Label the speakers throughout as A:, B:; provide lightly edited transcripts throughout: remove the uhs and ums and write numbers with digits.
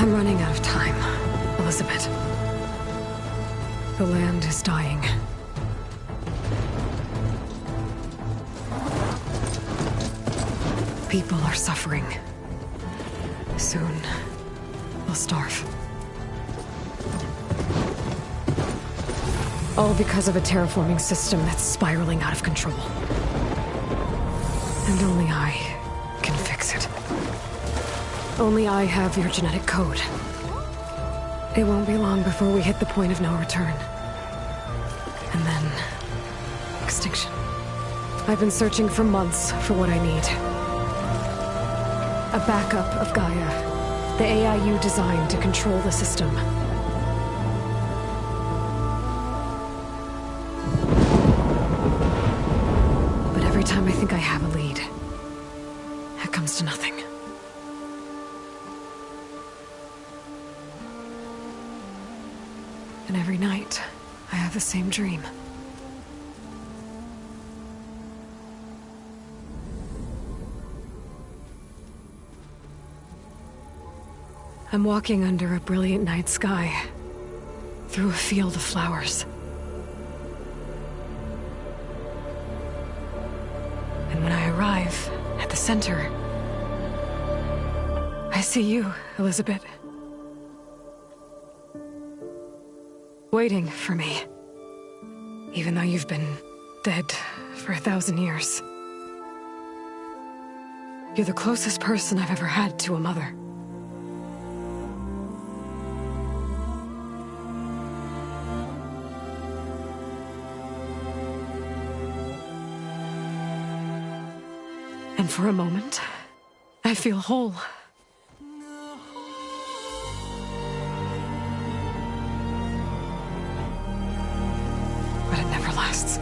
A: I'm running out of time, Elizabeth. The land is dying. People are suffering. Soon, they'll starve. All because of a terraforming system that's spiraling out of control. And only I can fix it. Only I have your genetic code. It won't be long before we hit the point of no return. And then... extinction. I've been searching for months for what I need. A backup of Gaia. The AI you designed to control the system. But every time I think I have a lead, it comes to nothing. And every night, I have the same dream. I'm walking under a brilliant night sky, through a field of flowers. And when I arrive at the center, I see you, Elizabeth. Waiting for me. Even though you've been dead for 1,000 years. You're the closest person I've ever had to a mother. And for a moment, I feel whole. But it never lasts.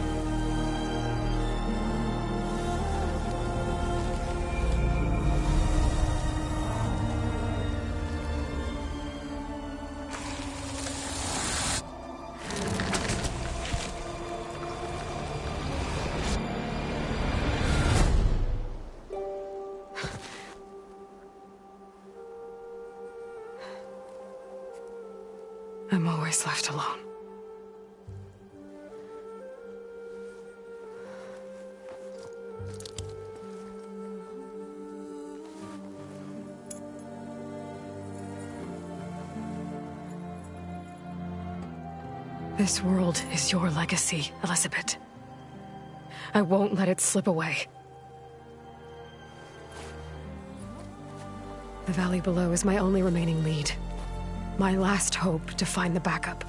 A: I'm always left alone. This world is your legacy, Elizabeth. I won't let it slip away. The valley below is my only remaining lead. My last hope to find the backup.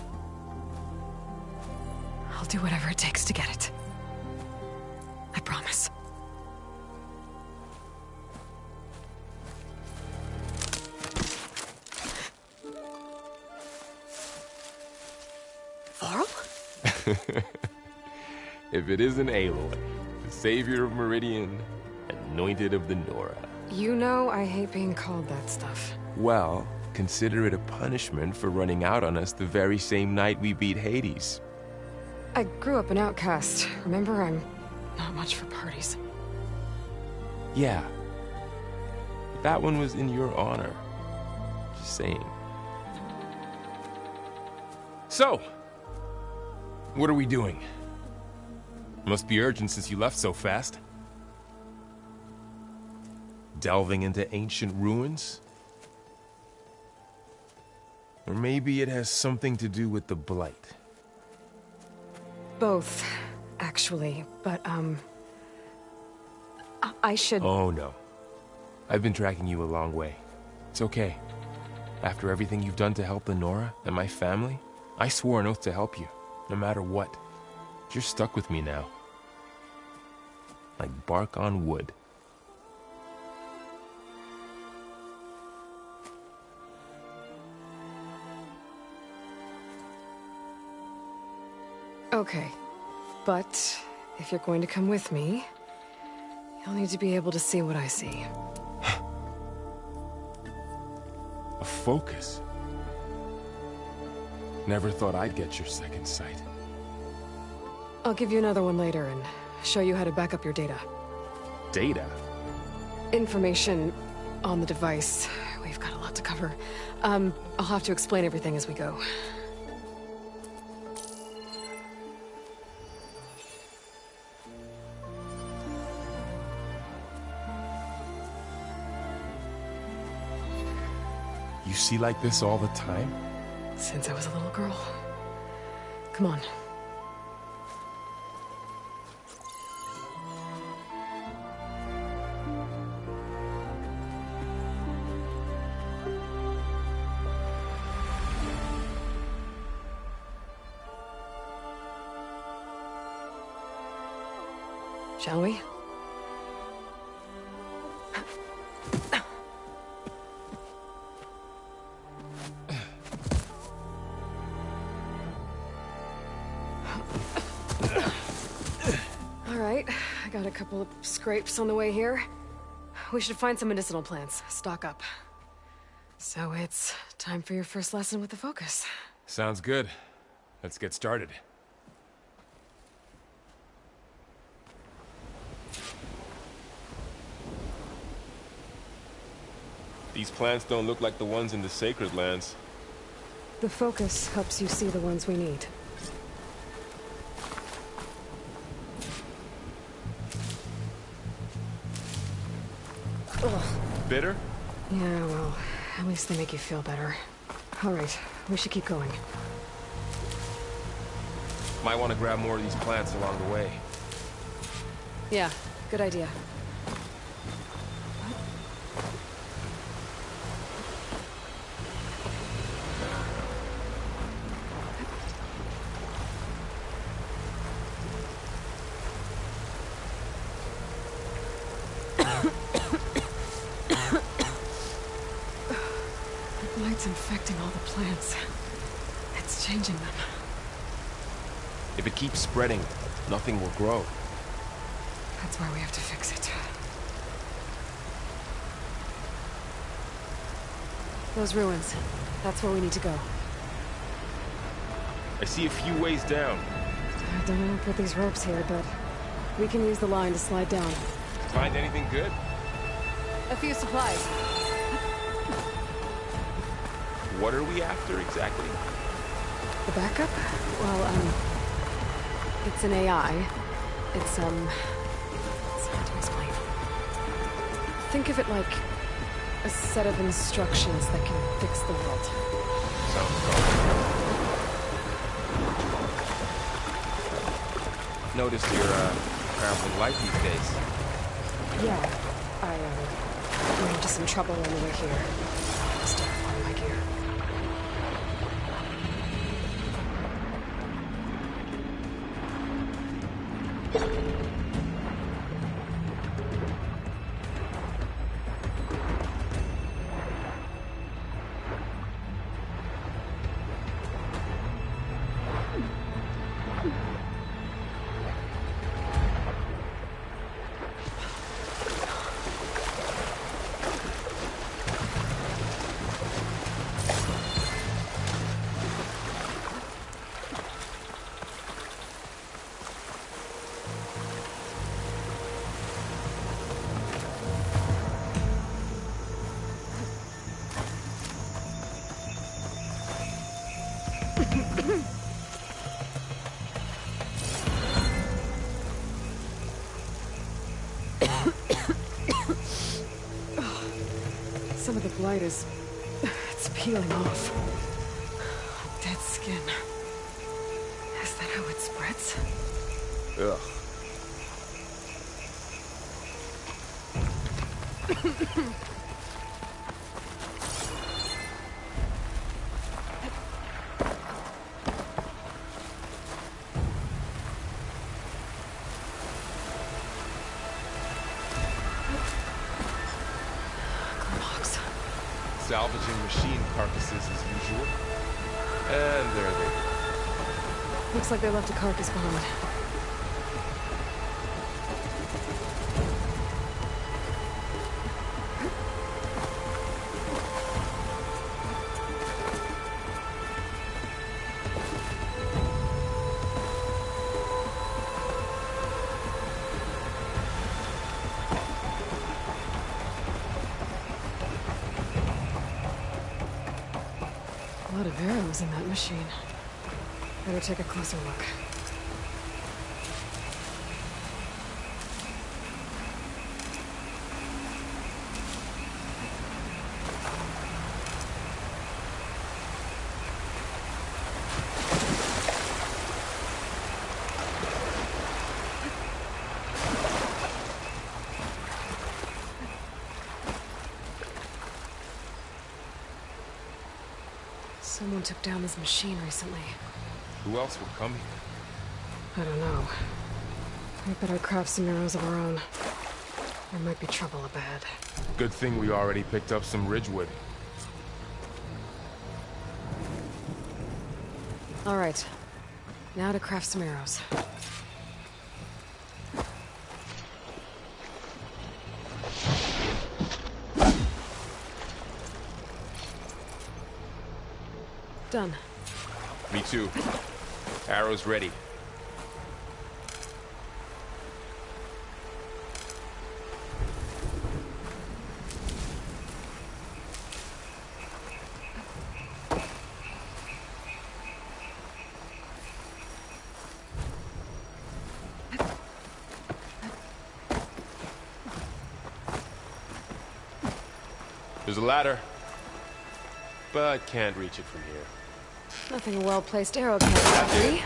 A: I'll do whatever it takes to get it. I promise. Varl?
B: If it isn't Aloy, the savior of Meridian, anointed of the Nora.
A: You know I hate being called that stuff.
B: Well, consider it a punishment for running out on us the very same night we beat Hades.
A: I grew up an outcast. Remember, I'm not much for parties.
B: Yeah. But that one was in your honor. Just saying. So, what are we doing? Must be urgent since you left so fast. Delving into ancient ruins? Or maybe it has something to do with the Blight.
A: Both, actually, but, I should...
B: Oh, no. I've been tracking you a long way. It's okay. After everything you've done to help the Nora and my family, I swore an oath to help you, no matter what. You're stuck with me now. Like bark on wood.
A: Okay, but if you're going to come with me, you'll need to be able to see what I see.
B: A focus? Never thought I'd get your second sight.
A: I'll give you another one later and show you how to back up your data.
B: Data?
A: Information on the device. We've got a lot to cover. I'll have to explain everything as we go.
B: You see like this all the time?
A: Since I was a little girl. Come on. Shall we? All right, I got a couple of scrapes on the way here. We should find some medicinal plants, stock up. So it's time for your first lesson with the Focus.
B: Sounds good. Let's get started. These plants don't look like the ones in the Sacred Lands.
A: The Focus helps you see the ones we need. Ugh.
B: Bitter?
A: Yeah, well, at least they make you feel better. All right, we should keep going.
B: Might want to grab more of these plants along the way.
A: Yeah, good idea. It's infecting all the plants. It's changing them.
B: If it keeps spreading, nothing will grow.
A: That's why we have to fix it. Those ruins. That's where we need to go.
B: I see a few ways down.
A: I don't know who put these ropes here, but we can use the line to slide down.
B: Find anything good?
A: A few supplies.
B: What are we after exactly?
A: The backup? Well, it's an AI. It's hard to explain. Think of it like a set of instructions that can fix the world.
B: Sounds promising. Noticed you're, traveling light these days.
A: Yeah, I, ran into some trouble on the way here. Start on my gear. Some of the blight is... it's peeling off. Dead skin. Is that how it spreads?
B: Ugh. Salvaging machine carcasses as usual. And there they go.
A: Looks like they left a carcass behind. lot of arrows in that machine. Better take a closer look. Someone took down this machine recently.
B: Who else would come here?
A: I don't know. We better craft some arrows of our own. There might be trouble ahead.
B: Good thing we already picked up some ridgewood.
A: All right. Now to craft some arrows. Done.
B: Me too. Arrows ready. There's a ladder, but can't reach it from here.
A: Nothing a well-placed arrow can't be.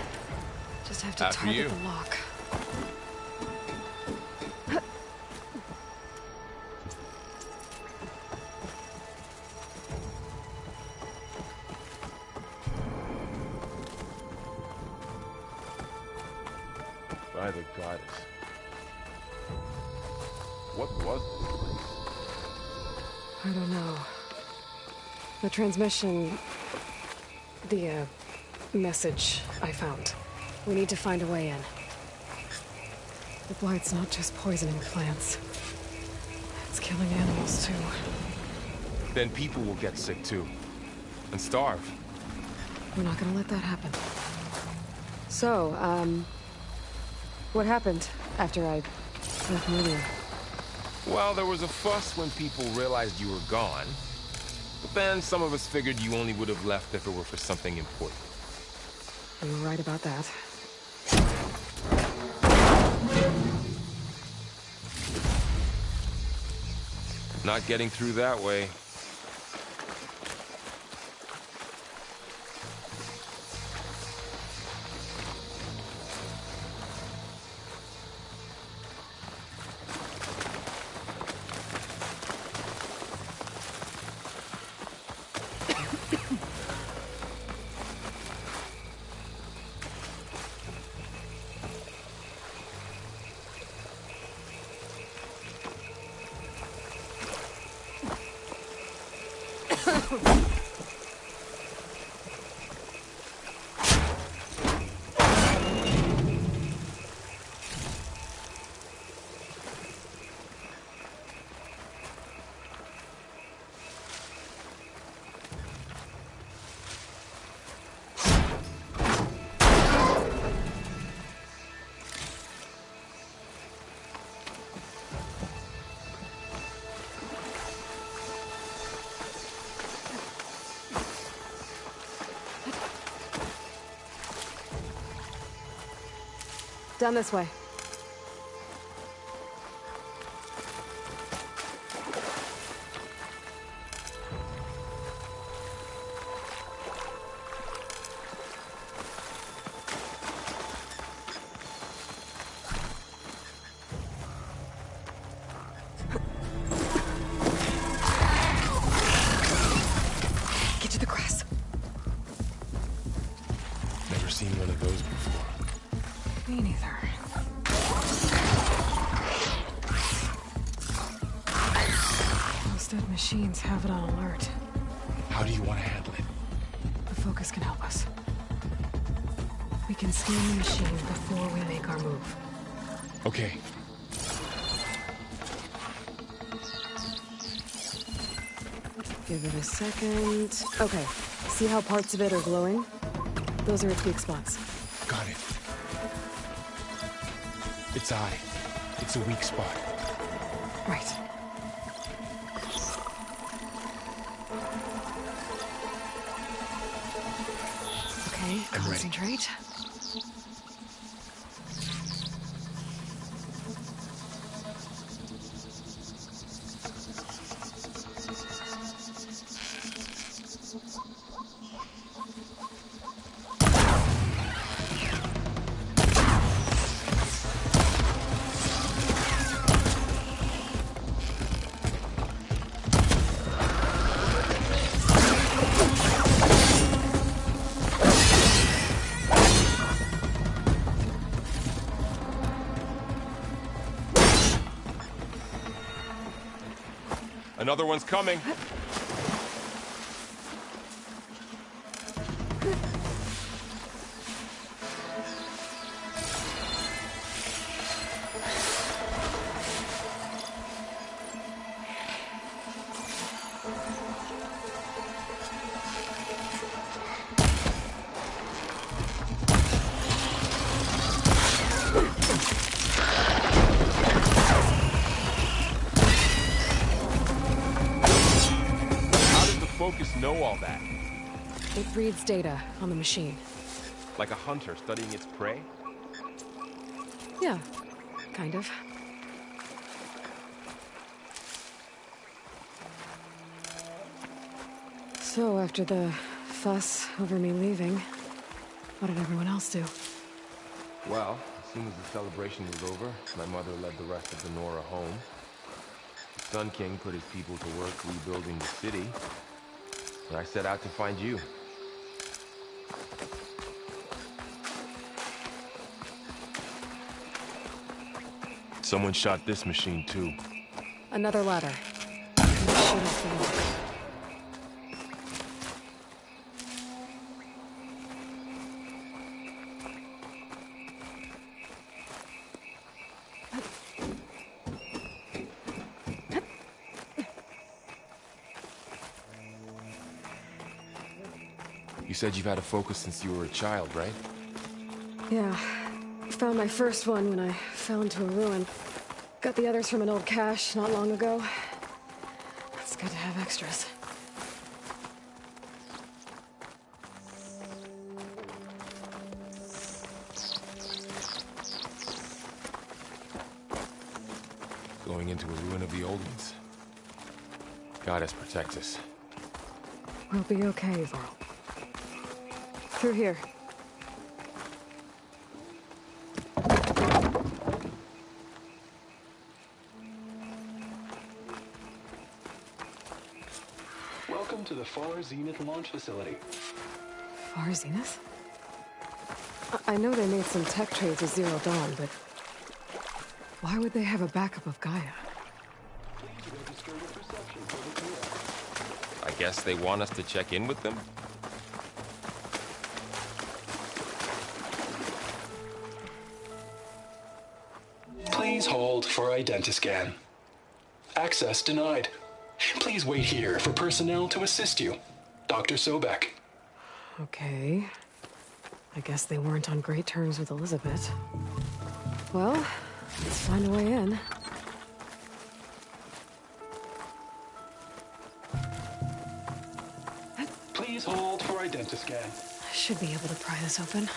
A: Just have to
B: After you.
A: target the lock.
B: By the goddess. What was this place?
A: I don't know. The transmission... The, message I found. We need to find a way in. The blight's not just poisoning plants. It's killing animals, too.
B: Then people will get sick too. And starve.
A: We're not gonna let that happen. So, what happened after I left earlier?
B: Well, there was a fuss when people realized you were gone. But then some of us figured you only would have left if it were for something important.
A: You were right about that.
B: Not getting through that way.
A: Down this way. Get to the grass.
B: Never seen one of those before.
A: Me neither. Those dead machines have it on alert.
B: How do you want to handle it?
A: The focus can help us. We can scan the machine before we make our move.
B: Okay.
A: Give it a second. Okay. See how parts of it are glowing? Those are its weak spots.
B: Got it. Its eye. It's a weak spot.
A: Right. concentrate.
B: Another one's coming. Focus know all that?
A: It reads data on the machine.
B: Like a hunter studying its prey?
A: Yeah, kind of. So, after the fuss over me leaving, what did everyone else do?
B: Well, as soon as the celebration was over, my mother led the rest of the NERO home. The Sun King put his people to work rebuilding the city, and I set out to find you. Someone shot this machine too.
A: Another ladder. Shoot us the lock.
B: You said you've had a focus since you were a child, right?
A: Yeah. Found my first one when I fell into a ruin. Got the others from an old cache not long ago. It's good to have extras.
B: Going into a ruin of the old ones. Goddess protect us.
A: We'll be okay, Varl. Through here.
C: Welcome to the Far Zenith launch facility.
A: Far Zenith? I know they made some tech trades with Zero Dawn, but why would they have a backup of Gaia?
C: Please register with reception for the tour.
B: I guess they want us to check in with them?
C: Please hold for identiscan. Access denied. Please wait here for personnel to assist you. Dr. Sobek.
A: Okay. I guess they weren't on great terms with Elizabeth. Well, let's find a way in.
C: Please hold for identiscan.
A: I should be able to pry this open.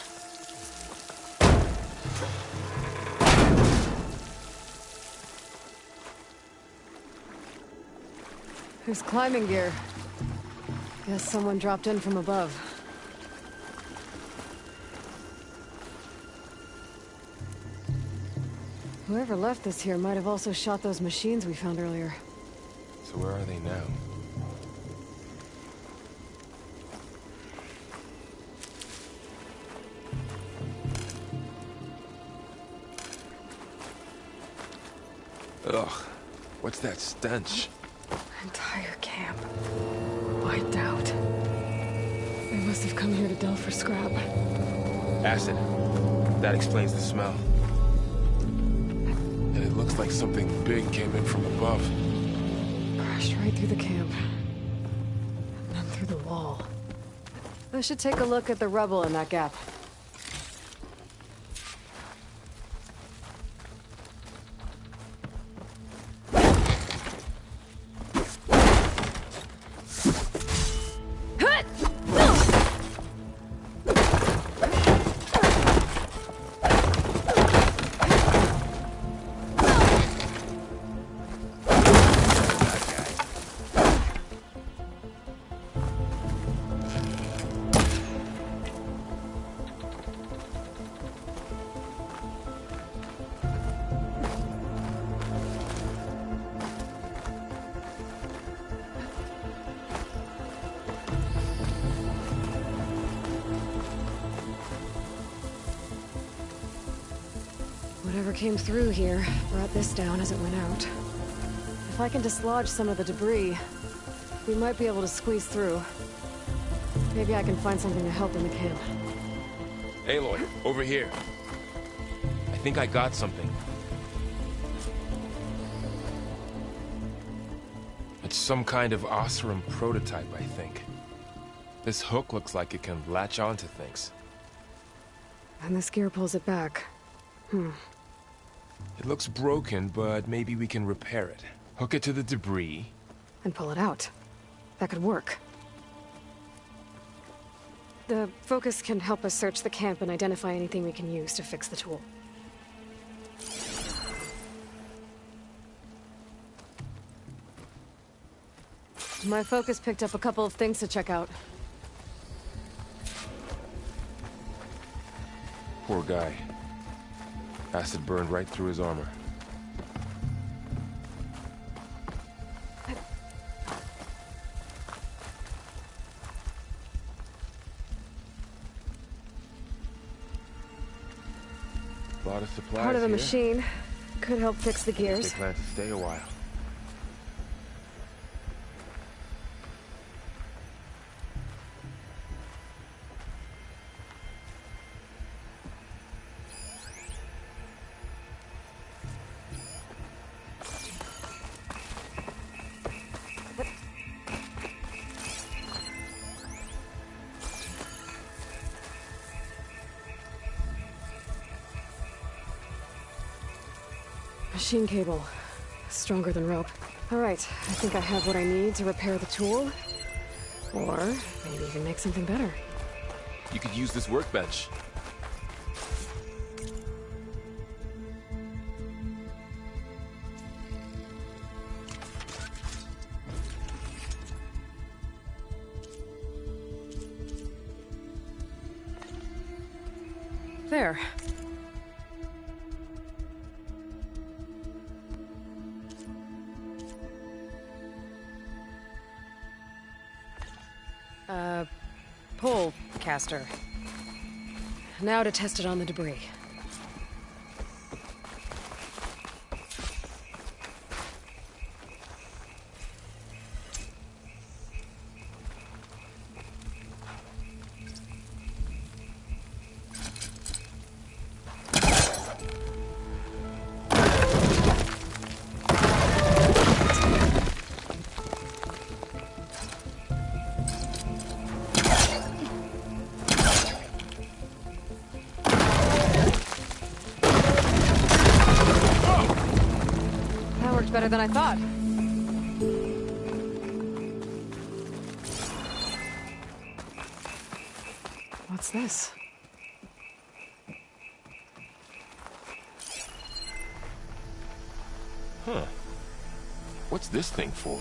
A: There's climbing gear. Guess someone dropped in from above. Whoever left this here might have also shot those machines we found earlier.
B: So where are they now? Ugh, what's that stench?
A: Entire camp. Wiped out. They must have come here to delve for scrap.
B: Acid. That explains the smell. And it looks like something big came in from above.
A: Crashed right through the camp. And then through the wall. I should take a look at the rubble in that gap. Whatever came through here brought this down as it went out. If I can dislodge some of the debris, we might be able to squeeze through. Maybe I can find something to help in the camp.
B: Aloy, over here. I think I got something. It's some kind of Oseram prototype, I think. This hook looks like it can latch onto things.
A: And this gear pulls it back.
B: It looks broken, but maybe we can repair it. Hook it to the debris.
A: And pull it out. That could work. The focus can help us search the camp and identify anything we can use to fix the tool. My focus picked up a couple of things to check out.
B: Poor guy. Acid burned right through his armor. A lot of supplies.
A: Part of the
B: here.
A: machine could help fix the
B: They
A: gears.
B: plan to stay a while.
A: Machine cable. Stronger than rope. Alright, I think I have what I need to repair the tool. Or maybe even make something better.
B: You could use this workbench.
A: There. Pull caster. Now to test it on the debris. Better than I thought. What's this?
B: Huh. What's this thing for?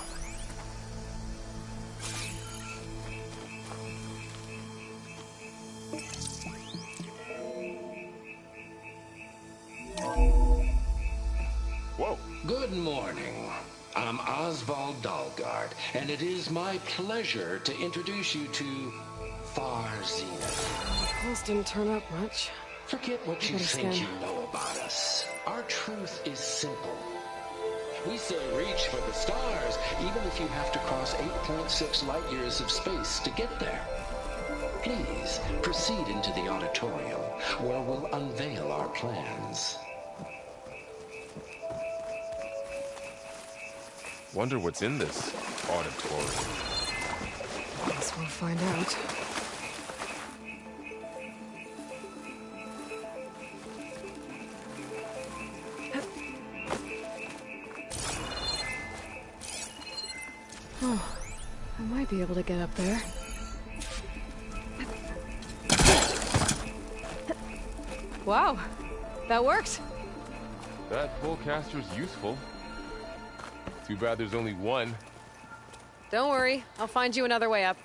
B: Whoa.
C: Good morning. I'm Oswald Dalgard, and it is my pleasure to introduce you to Far Zenith.
A: Pulse didn't turn up much.
C: Forget what you
A: Better
C: think
A: scan.
C: you know about us. Our truth is simple. We say reach for the stars, even if you have to cross 8.6 light years of space to get there. Please proceed into the auditorium, where we'll unveil our plans.
B: Wonder what's in this auditorium.
A: Guess we'll find out. Oh, I might be able to get up there. Wow, that worked.
B: That pullcaster's useful. Too bad there's only one.
A: Don't worry, I'll find you another way up.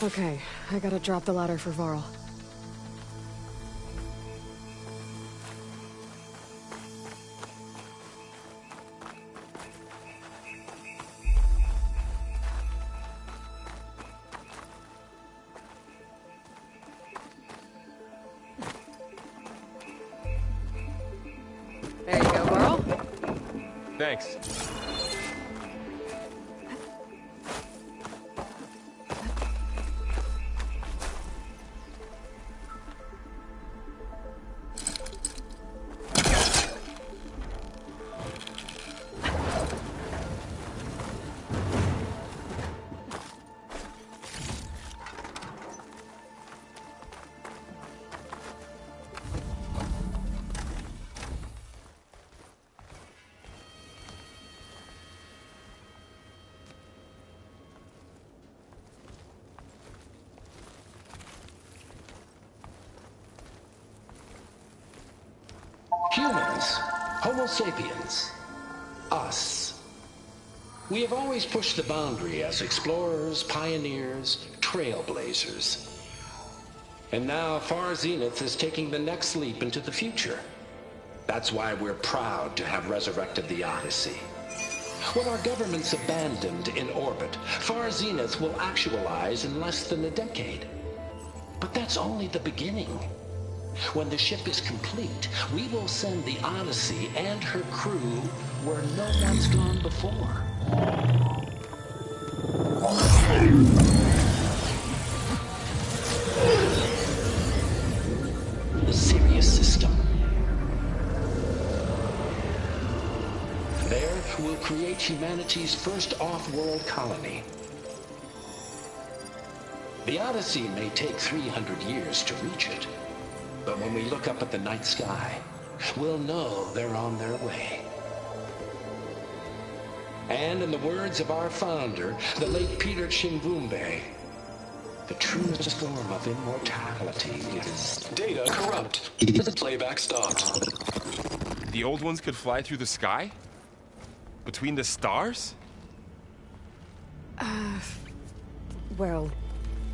A: Okay, I gotta drop the ladder for Varl. There you go, Varl.
B: Thanks.
C: Humans, Homo sapiens, us. We have always pushed the boundary as explorers, pioneers, trailblazers. And now Far Zenith is taking the next leap into the future. That's why we're proud to have resurrected the Odyssey. What our governments abandoned in orbit, Far Zenith will actualize in less than a decade. But that's only the beginning. When the ship is complete, we will send the Odyssey and her crew where no one's gone before. The Sirius system. There, we'll create humanity's first off-world colony. The Odyssey may take 300 years to reach it. But when we look up at the night sky, we'll know they're on their way. And in the words of our founder, the late Peter Chimbumbe, the truest form of immortality is...
D: Data corrupt. Playback stopped.
B: The old ones could fly through the sky? Between the stars?
A: Well,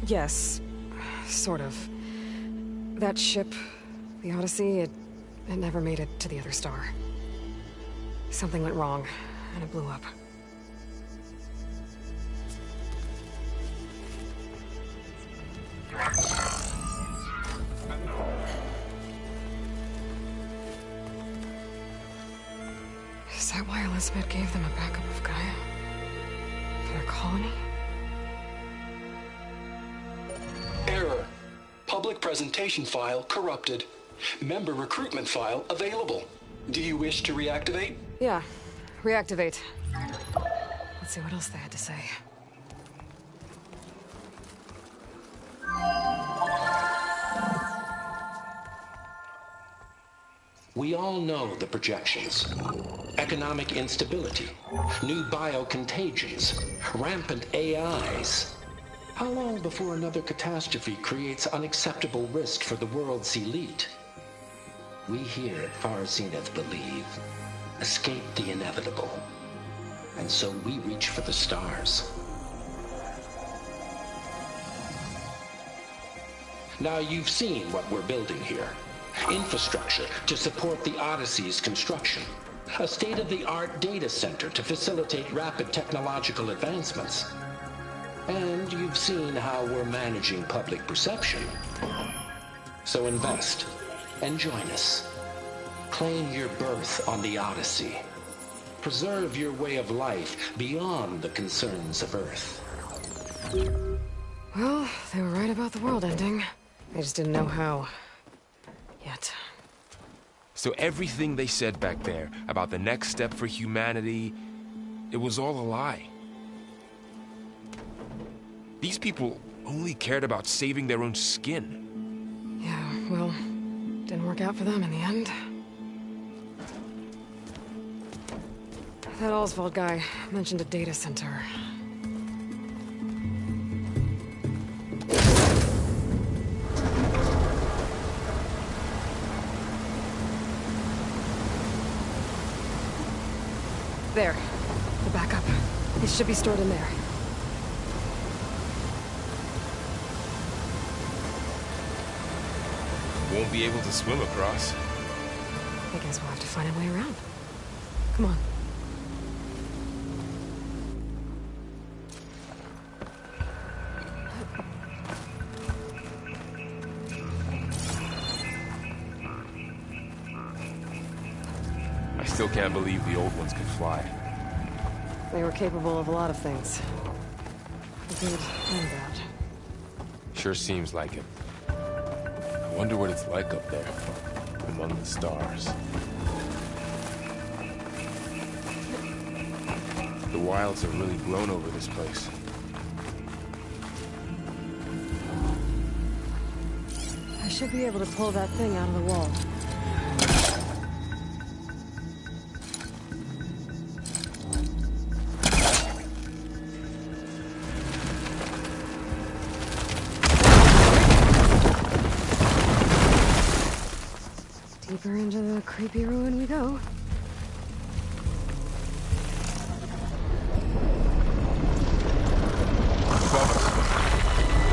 A: yes. Sort of. That ship, the Odyssey, it never made it to the other star. Something went wrong, and it blew up. Is that why Elizabeth gave them a backup of Gaia? For their colony?
D: Error. Public presentation file corrupted. Member recruitment file available. Do you wish to reactivate?
A: Yeah, reactivate. Let's see what else they had to say.
C: We all know the projections. Economic instability, new biocontagions, rampant AIs. How long before another catastrophe creates unacceptable risk for the world's elite? We here at Far Zenith believe, escape the inevitable. And so we reach for the stars. Now you've seen what we're building here. Infrastructure to support the Odyssey's construction. A state-of-the-art data center to facilitate rapid technological advancements. And you've seen how we're managing public perception. So invest and join us. Claim your berth on the Odyssey. Preserve your way of life beyond the concerns of Earth.
A: Well, they were right about the world ending. They just didn't know how. Yet.
B: So everything they said back there about the next step for humanity, it was all a lie. These people only cared about saving their own skin.
A: Yeah, well, didn't work out for them in the end. That Oswald guy mentioned a data center. There. The backup. It should be stored in there.
B: Won't be able to swim across.
A: I guess we'll have to find a way around. Come on.
B: I still can't believe the old ones could fly.
A: They were capable of a lot of things. Good and bad.
B: Sure seems like it. I wonder what it's like up there, among the stars. The wilds have really grown over this place.
A: I should be able to pull that thing out of the wall. Deeper into the creepy ruin we go.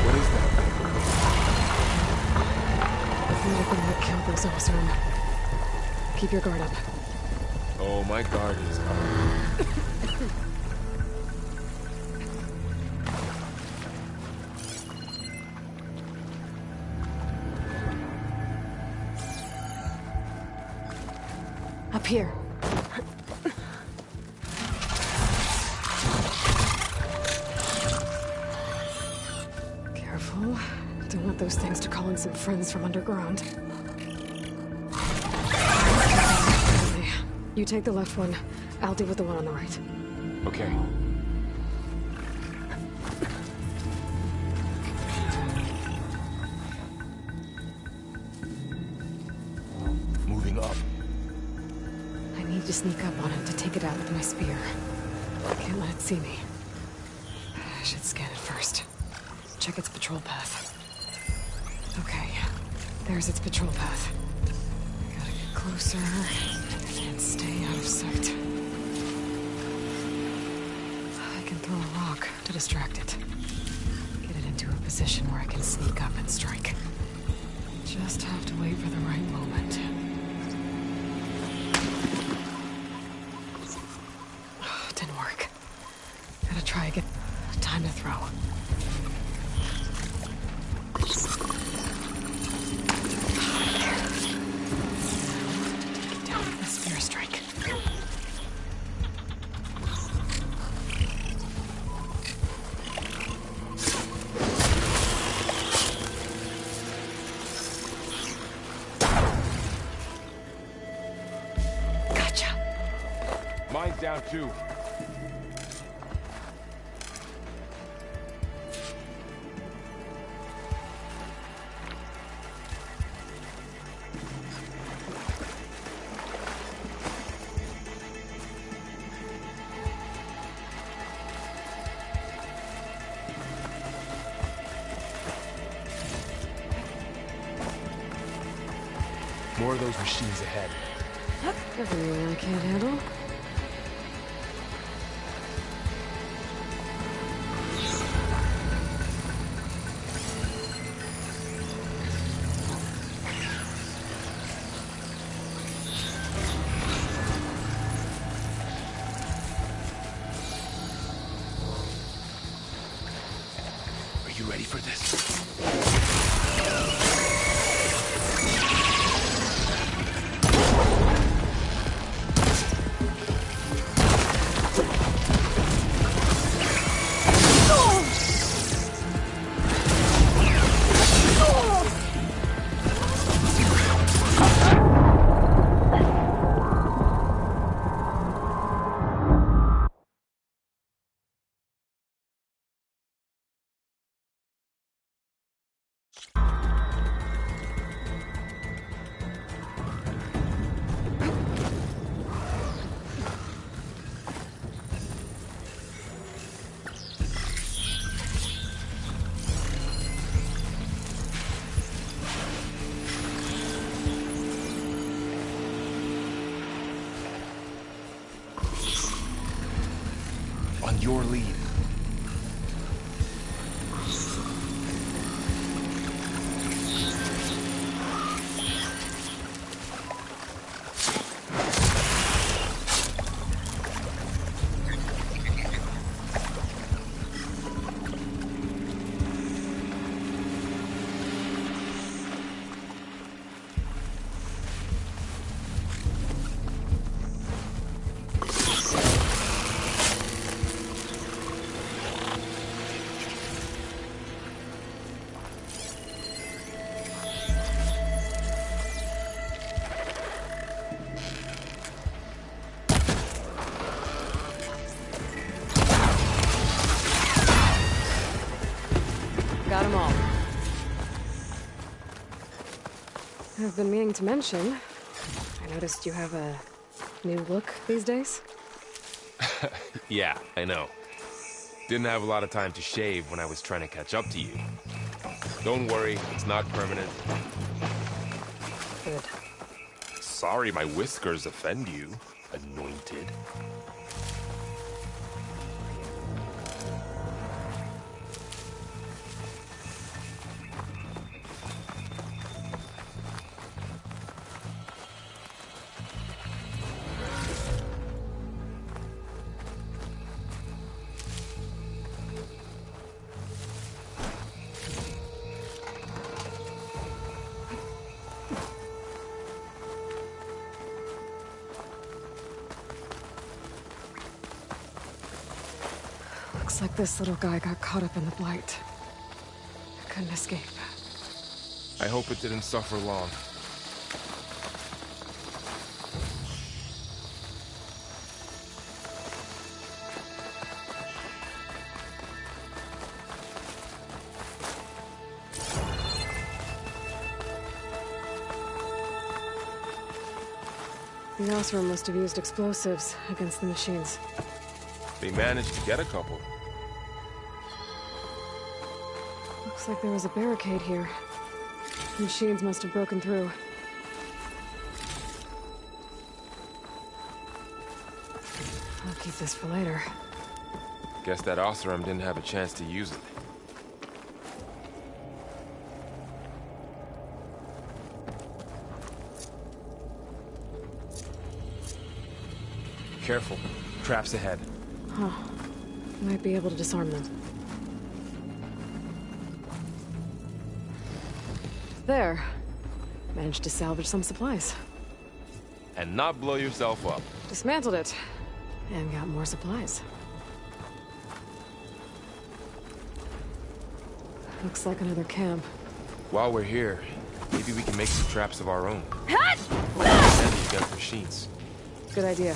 B: What is that
A: The thing that killed those Osram. Keep your guard up.
B: thing? Oh, my guard is up.
A: Up here. Careful. Don't want those things to call in some friends from underground. You take the left one. I'll deal with the one on the right.
B: Okay. Moving up.
A: I need to sneak up on it to take it out with my spear. Can't let it see me. I should scan it first. Check its patrol path. Okay, there's its patrol path. Gotta get closer and stay out of sight. I can throw a rock to distract it. Get it into a position where I can sneak up and strike. Just have to wait for the right moment. Didn't work. Gotta try again. Time to throw. Take it down with a spear strike. Gotcha.
B: Mine's down too. More of those machines ahead.
A: Everything I can't handle.
B: Are you ready for this? On your lead.
A: I've been meaning to mention, I noticed you have a new look these days.
B: Yeah, I know. Didn't have a lot of time to shave when I was trying to catch up to you. Don't worry, it's not permanent.
A: Good.
B: Sorry my whiskers offend you, anointed.
A: Looks like this little guy got caught up in the blight. Couldn't escape.
B: I hope it didn't suffer long.
A: The Osram must have used explosives against the machines.
B: They managed to get a couple.
A: Looks like there was a barricade here. The machines must have broken through. I'll keep this for later.
B: Guess that Osram didn't have a chance to use it. Careful. Traps ahead.
A: Huh. Might be able to disarm them. There. Managed to salvage some supplies.
B: And not blow yourself up.
A: Dismantled it. And got more supplies. Looks like another camp.
B: While we're here, maybe we can make some traps of our own. Handy against machines.
A: Good idea.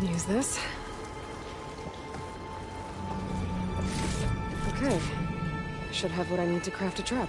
A: Use this. Okay. Should have what I need to craft a trap.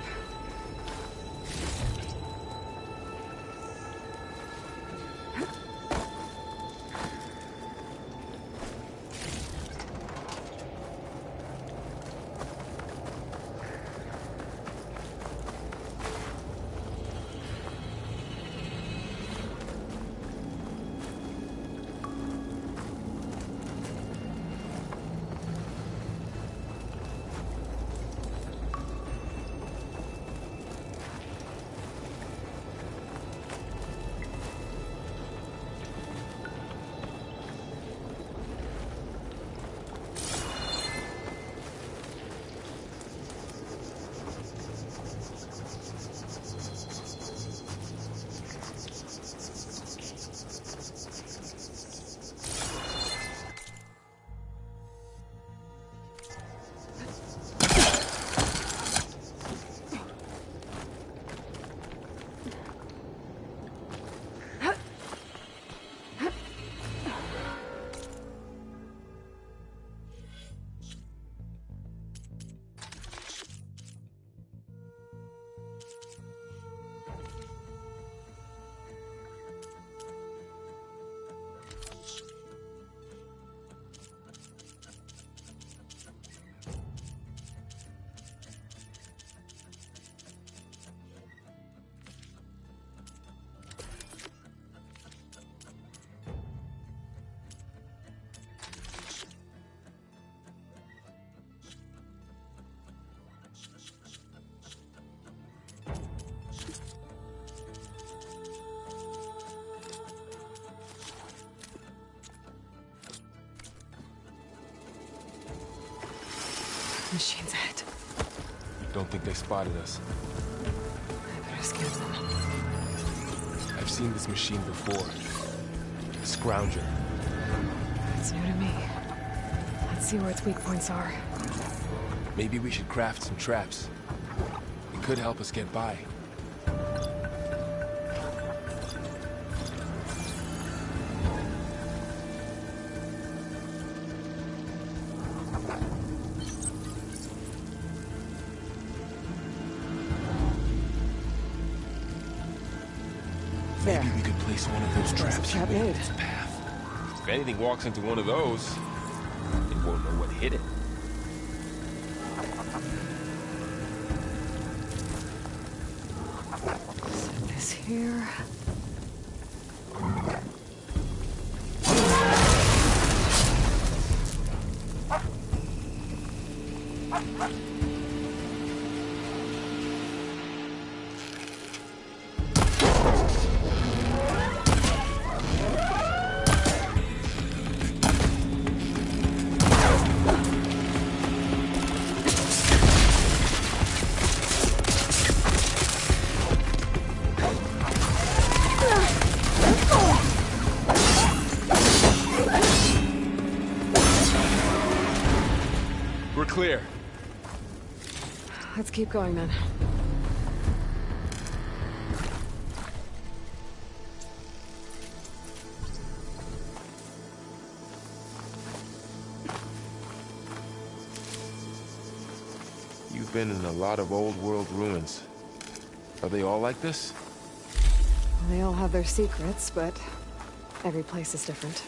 A: Machine's ahead.
B: Don't think they spotted us.
A: I better scan them.
B: I've seen this machine before. A scrounger.
A: It's new to me. Let's see where its weak points are.
B: Maybe we should craft some traps. It could help us get by.
A: There.
B: Maybe we could place one of those traps
A: trap
B: in
A: made.
B: its path. If anything walks into one of those, it won't know what hit it.
A: Set this here.
B: We're clear.
A: Let's keep going then.
B: You've been in a lot of old world ruins. Are they all like this?
A: Well, they all have their secrets, but every place is different.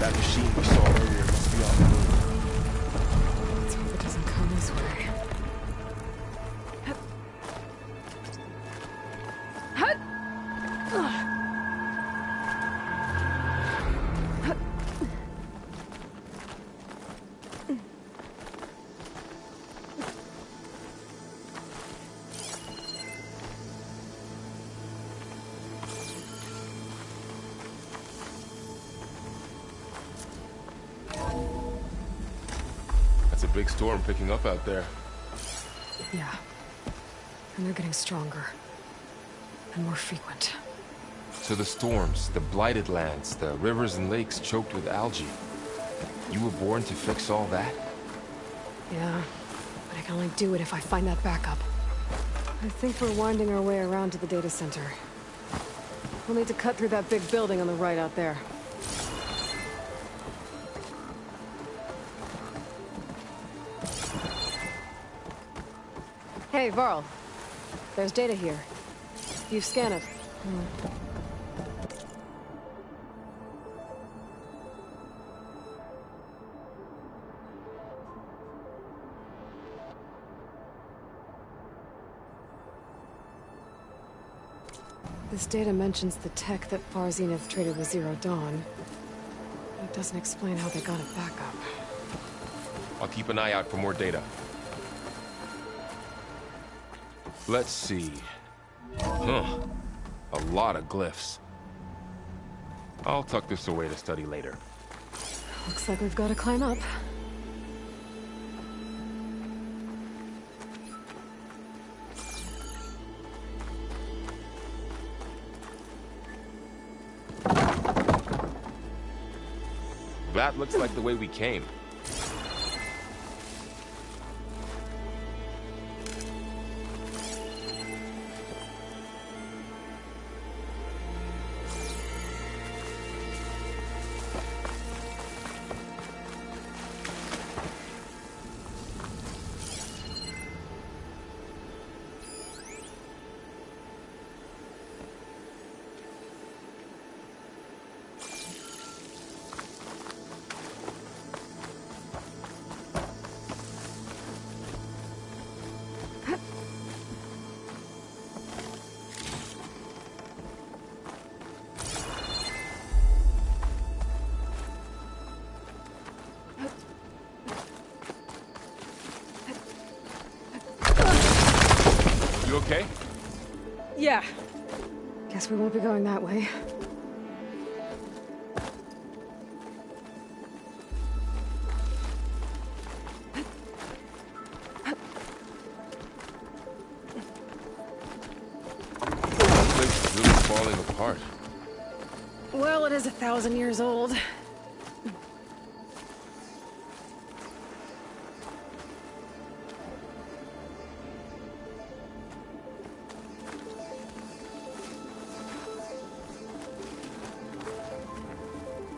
B: That machine we saw earlier must be on the move.
A: Let's hope it doesn't come this way.
B: That's a big storm picking up out there.
A: Yeah. And they're getting stronger. And more frequent.
B: So the storms, the blighted lands, the rivers and lakes choked with algae. You were born to fix all that?
A: Yeah. But I can only do it if I find that backup. I think we're winding our way around to the data center. We'll need to cut through that big building on the right out there. Hey, Varl. There's data here. You've scanned it. This data mentions the tech that Far Zenith traded with Zero Dawn. It doesn't explain how they got it back up.
B: I'll keep an eye out for more data. Let's see. Huh. A lot of glyphs. I'll tuck this away to study later.
A: Looks like we've got to climb up.
B: That looks like the way we came. You okay?
A: Yeah. Guess we won't be going that way.
B: This place is really falling apart.
A: Well, it is 1,000 years old.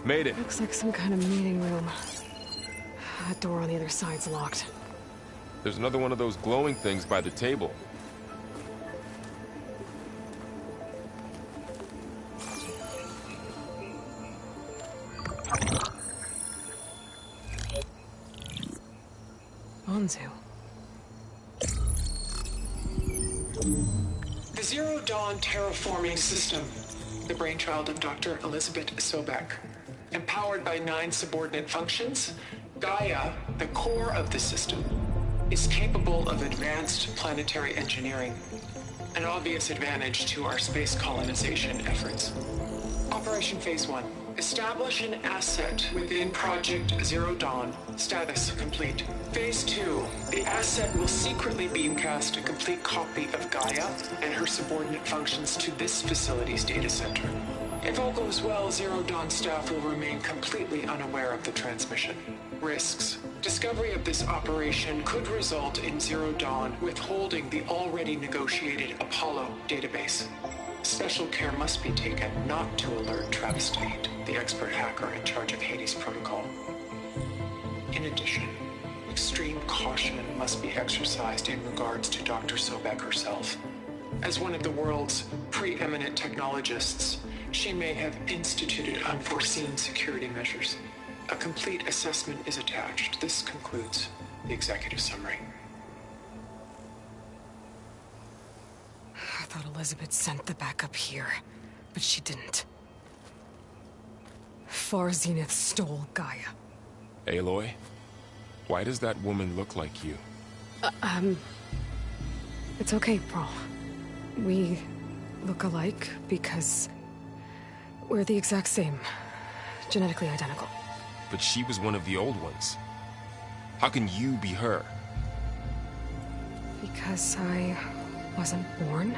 B: Made it.
A: Looks like some kind of meeting room. That door on the other side's locked.
B: There's another one of those glowing things by the table.
A: Onzu.
E: The Zero Dawn terraforming system, the brainchild of Dr. Elizabeth Sobek. Empowered by 9 subordinate functions, Gaia, the core of the system, is capable of advanced planetary engineering, an obvious advantage to our space colonization efforts. Operation Phase 1. Establish an asset within Project Zero Dawn. Status complete. Phase 2. The asset will secretly beamcast a complete copy of Gaia and her subordinate functions to this facility's data center. If all goes well, Zero Dawn staff will remain completely unaware of the transmission. Risks. Discovery of this operation could result in Zero Dawn withholding the already negotiated Apollo database. Special care must be taken not to alert Travis Tate, the expert hacker in charge of Hades Protocol. In addition, extreme caution must be exercised in regards to Dr. Sobek herself. As one of the world's preeminent technologists, she may have instituted unforeseen security measures. A complete assessment is attached. This concludes the executive summary.
A: I thought Elizabeth sent the backup here, but she didn't. Far Zenith stole Gaia.
B: Aloy? Why does that woman look like you?
A: It's okay, Pearl. We look alike because we're the exact same. Genetically identical.
B: But she was one of the old ones. How can you be her?
A: Because I wasn't born.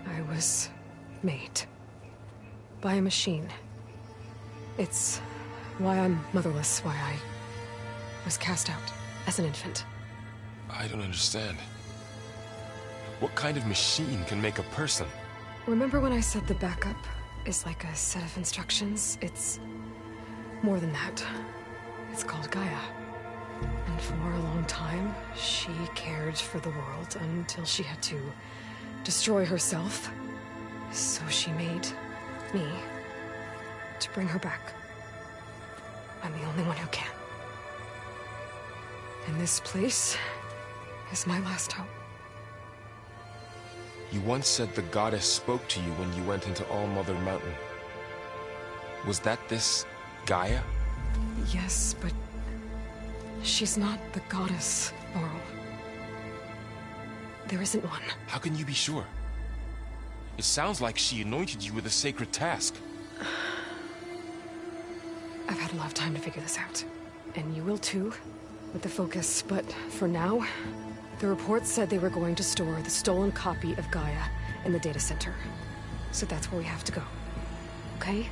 A: I was made. By a machine. It's why I'm motherless, why I was cast out as an infant.
B: I don't understand. What kind of machine can make a person?
A: Remember when I said the backup is like a set of instructions? It's more than that. It's called Gaia. And for a long time, she cared for the world until she had to destroy herself. So she made me to bring her back. I'm the only one who can. And this place is my last hope.
B: You once said the goddess spoke to you when you went into All-Mother Mountain. Was that this Gaia?
A: Yes, but she's not the goddess, Laurel. There isn't one.
B: How can you be sure? It sounds like she anointed you with a sacred task.
A: I've had a lot of time to figure this out. And you will too, with the focus. But for now, the reports said they were going to store the stolen copy of Gaia in the data center. So that's where we have to go. Okay?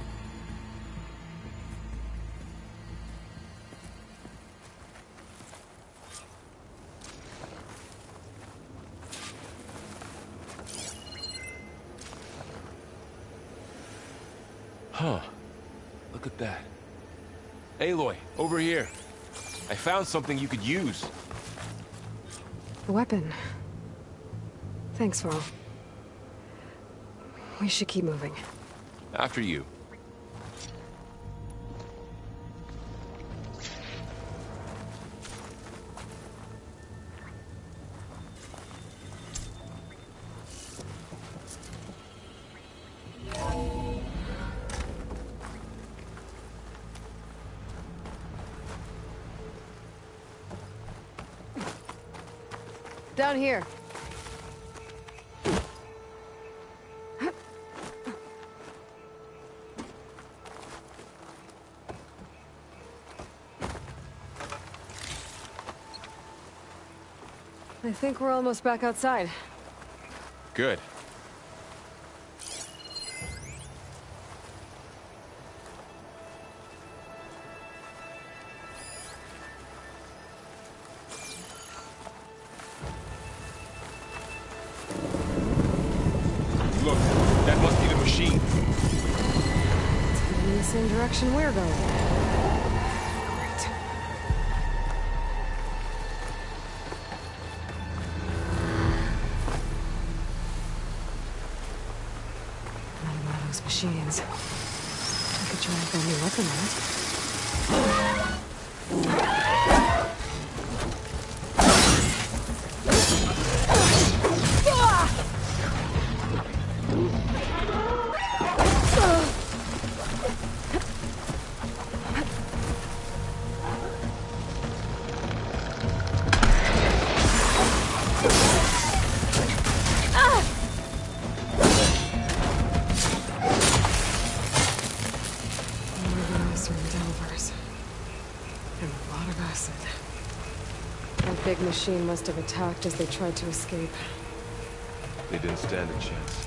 B: Huh. Look at that. Aloy, over here. I found something you could use.
A: A weapon. Thanks, Varl. We should keep moving.
B: After you.
A: Down here. I think we're almost back outside.
B: Good. Look, that must be the machine.
A: It's heading in the same direction we're going. Great. Another one of those machines. I could try a brand new weapon on it. Big machine must have attacked as they tried to escape.
B: They didn't stand a chance.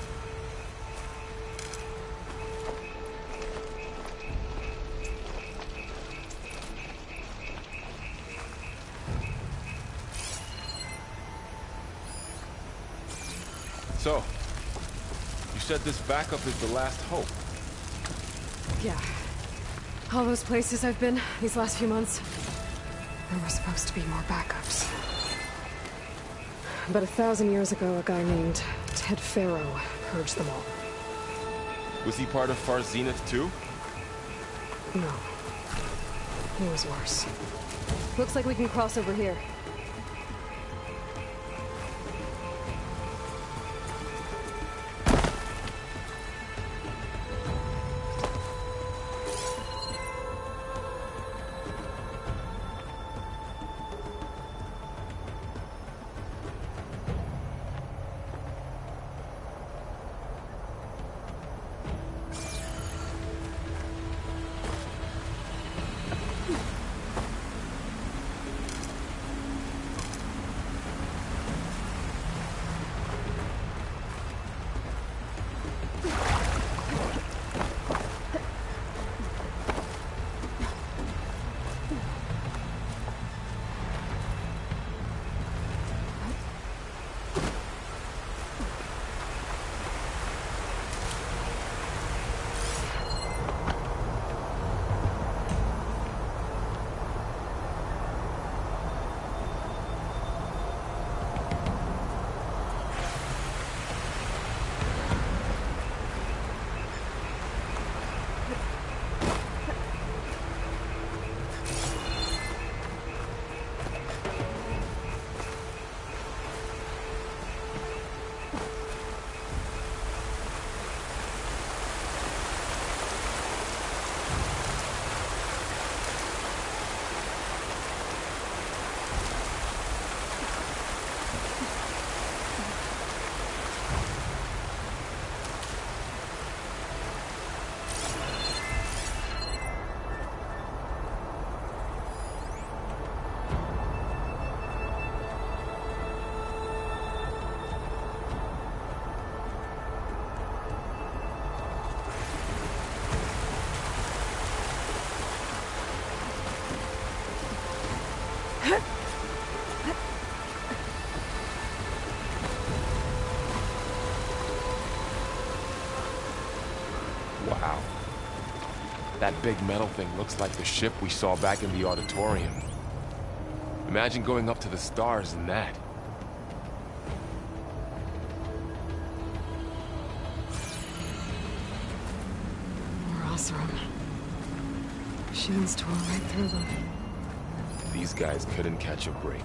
B: So, you said this backup is the last hope.
A: Yeah. All those places I've been these last few months, there were supposed to be more backups. But 1,000 years ago, a guy named Ted Faro purged them all.
B: Was he part of Far Zenith too?
A: No. He was worse. Looks like we can cross over here.
B: Wow. That big metal thing looks like the ship we saw back in the auditorium. Imagine going up to the stars in that.
A: More Oseram. Machines tore right through them.
B: These guys couldn't catch a break.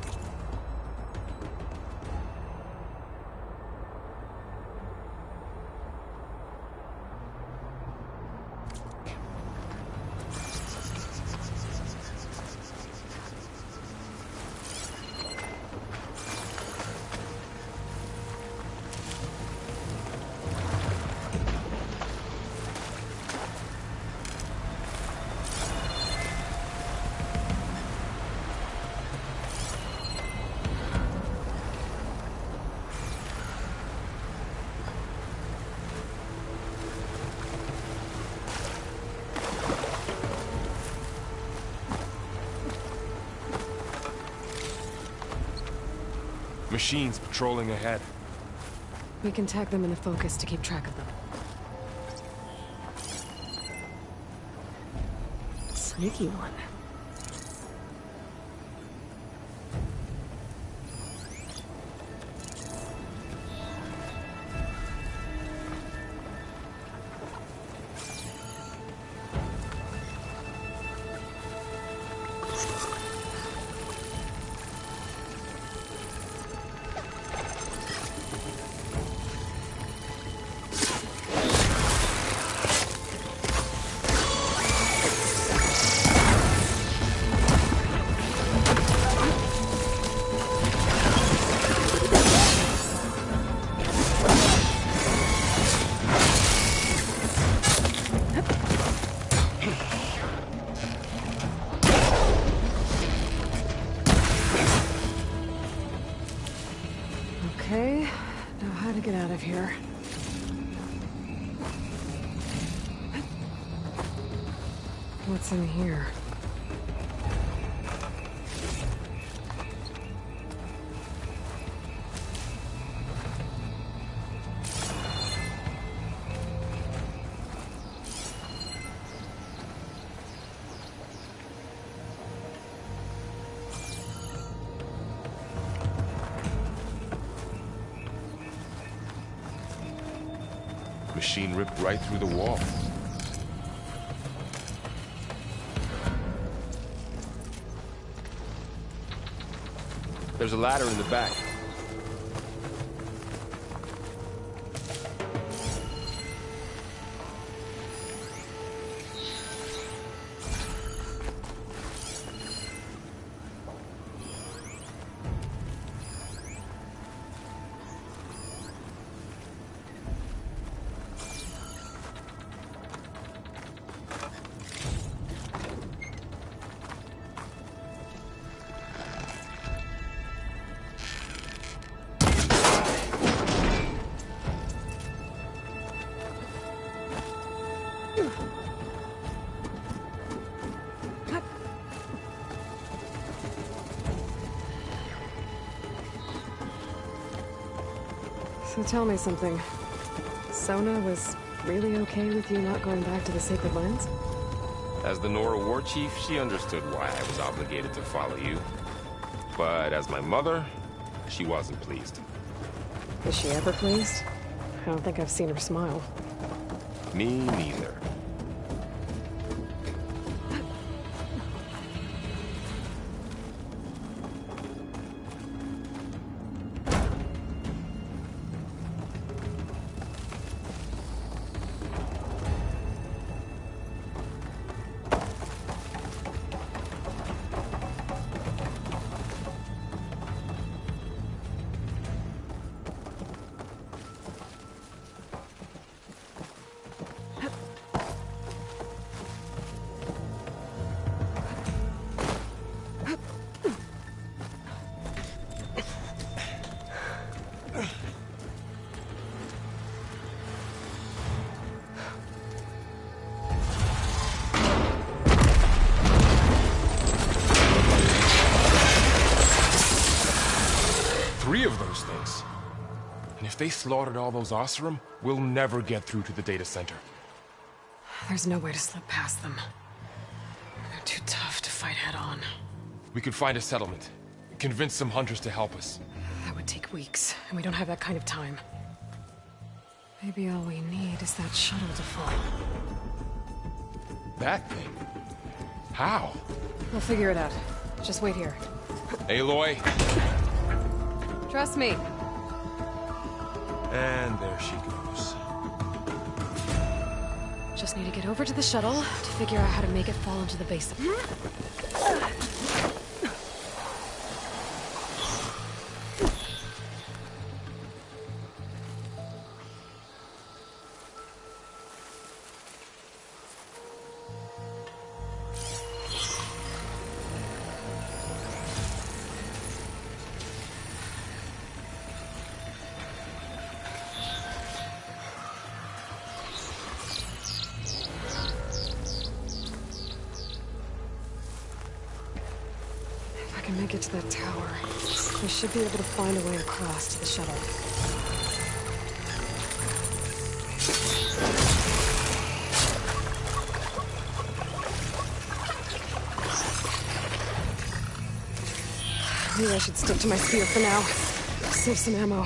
B: Machines patrolling ahead.
A: We can tag them in the focus to keep track of them. Sneaky one. Okay, now how to get out of here. What's in here?
B: Machine ripped right through the wall. There's a ladder in the back.
A: So tell me something. Sona was really okay with you not going back to the Sacred Lands?
B: As the NERO war chief, she understood why I was obligated to follow you. But as my mother, she wasn't pleased.
A: Is she ever pleased? I don't think I've seen her smile.
B: Me neither. Of those things. And if they slaughtered all those Oseram, we'll never get through to the data center.
A: There's no way to slip past them. They're too tough to fight head-on.
B: We could find a settlement. Convince some hunters to help us.
A: That would take weeks, and we don't have that kind of time. Maybe all we need is that shuttle to fall.
B: That thing? How?
A: We'll figure it out. Just wait here.
B: Aloy.
A: Trust me.
B: And there she goes.
A: Just need to get over to the shuttle to figure out how to make it fall into the base. If I can make it to that tower, I should be able to find a way across to the shuttle. Maybe I should stick to my spear for now. Save some ammo.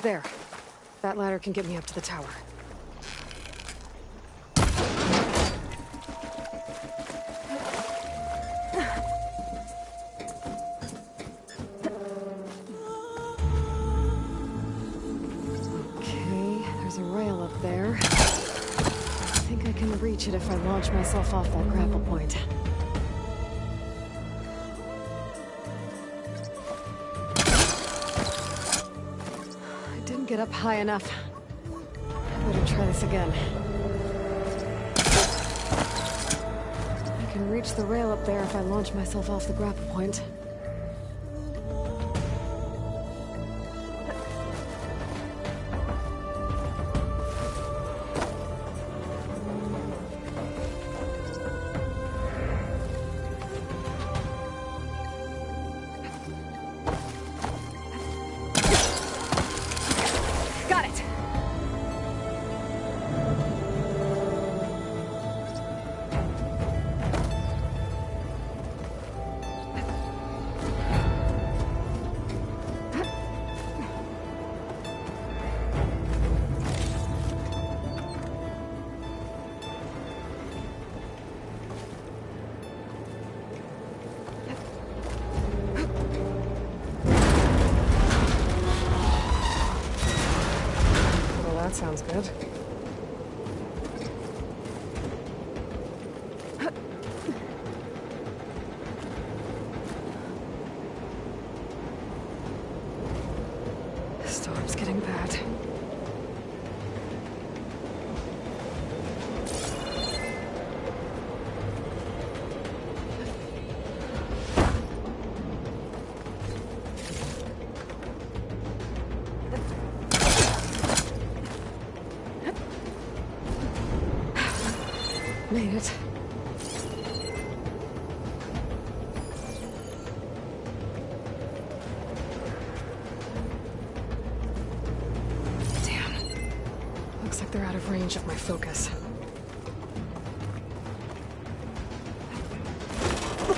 A: There. That ladder can get me up to the tower. Okay, there's a rail up there. I think I can reach it if I launch myself off that grapple point. Get up high enough. Better try this again. I can reach the rail up there if I launch myself off the grapple point. sounds good. Storm's getting bad. Made it. Damn. Looks like they're out of range of my focus.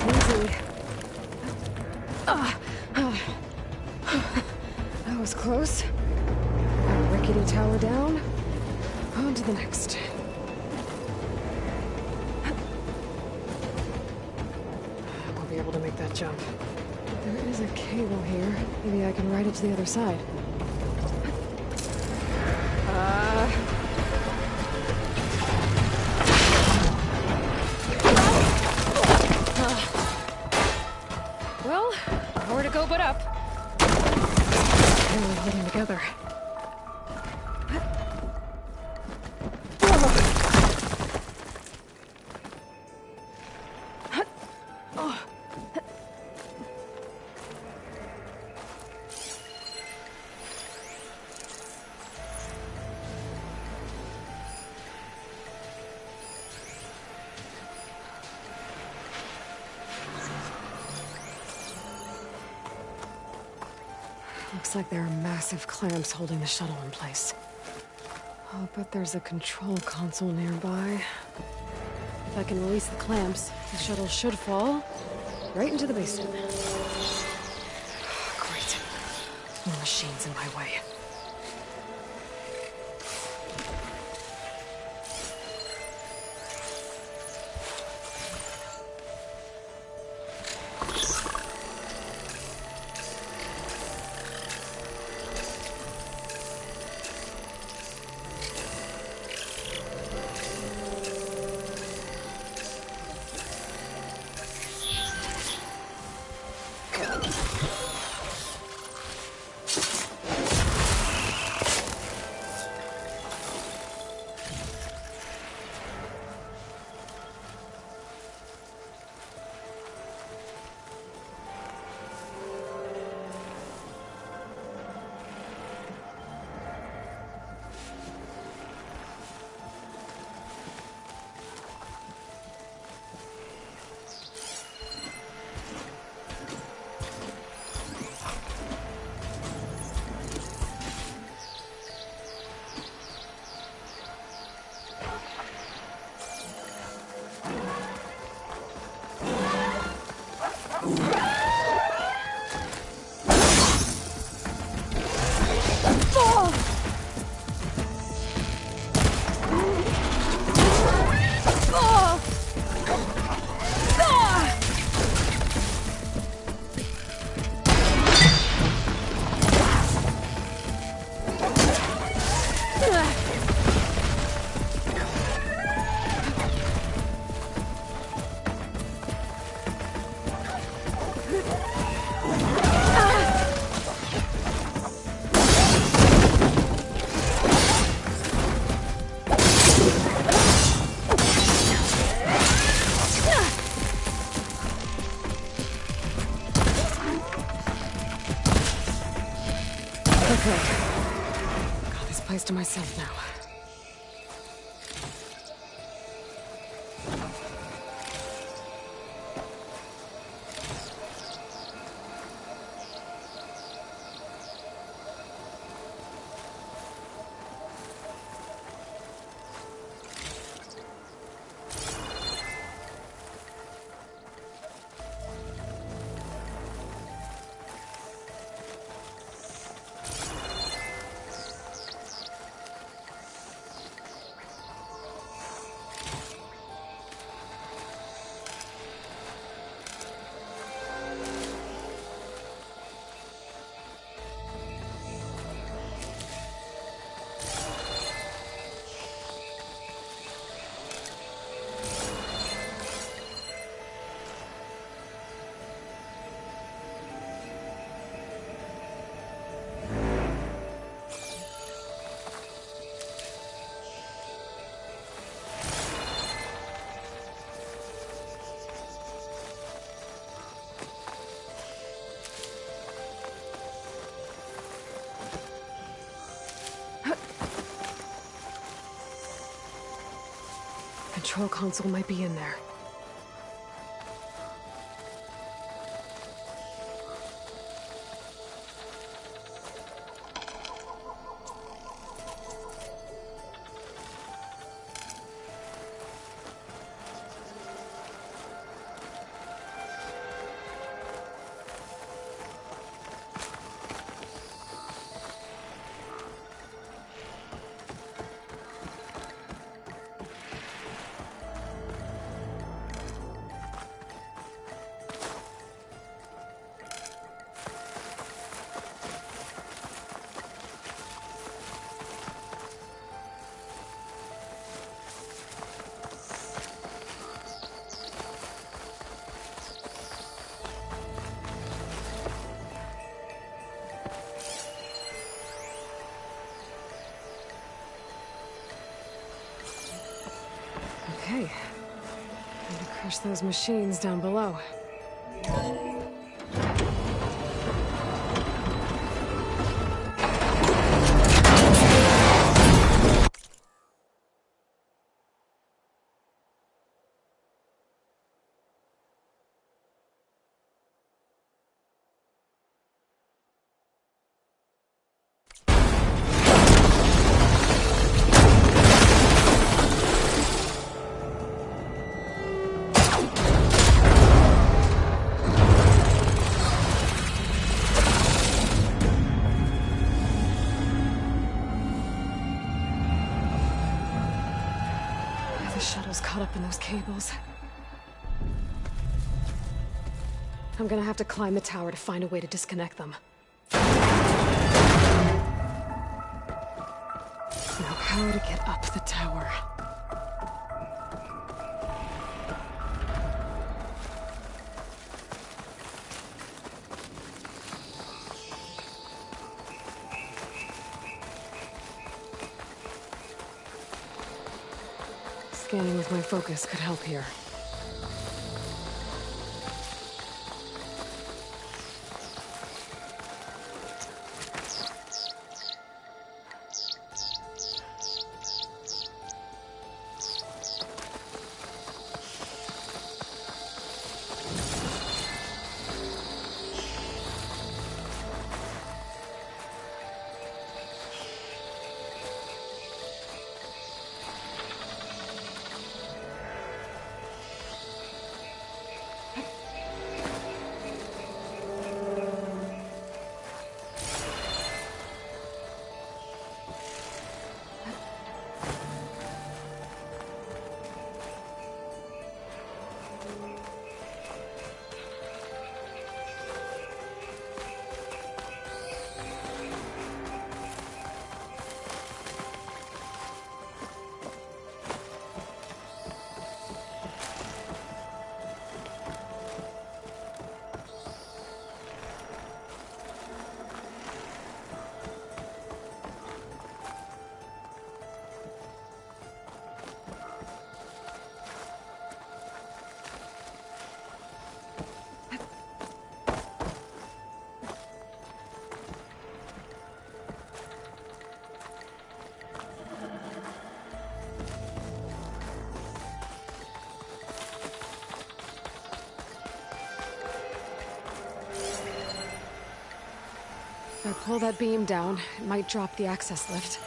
A: Easy. That was close. Got a rickety tower down. On to the next. Able to make that jump. There is a cable here. Maybe I can ride it to the other side. Well, nowhere to go but up. Barely holding together. Looks like there are massive clamps holding the shuttle in place. I'll bet there's a control console nearby. If I can release the clamps, the shuttle should fall right into the basement. Great. More machines in my way. Got this place to myself now. control console might be in there. Okay. Time to crush those machines down below. The shuttle's caught up in those cables. I'm gonna have to climb the tower to find a way to disconnect them. Now, how to get up the tower? Scanning with my focus could help here. If I pull that beam down, it might drop the access lift.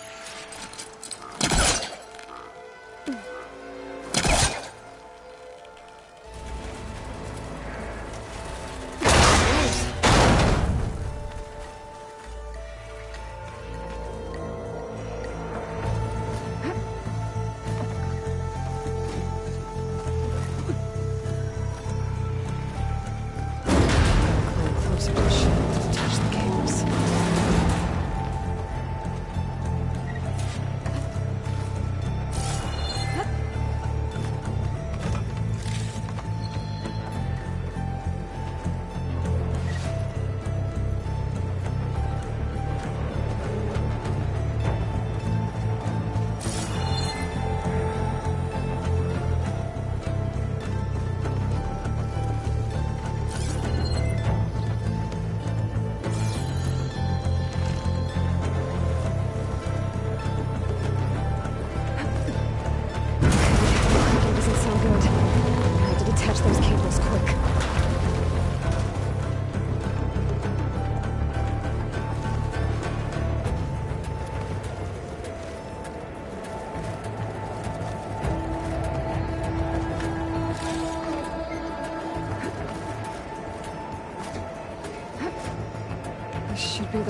A: Climb closer to the ship to touch the cables.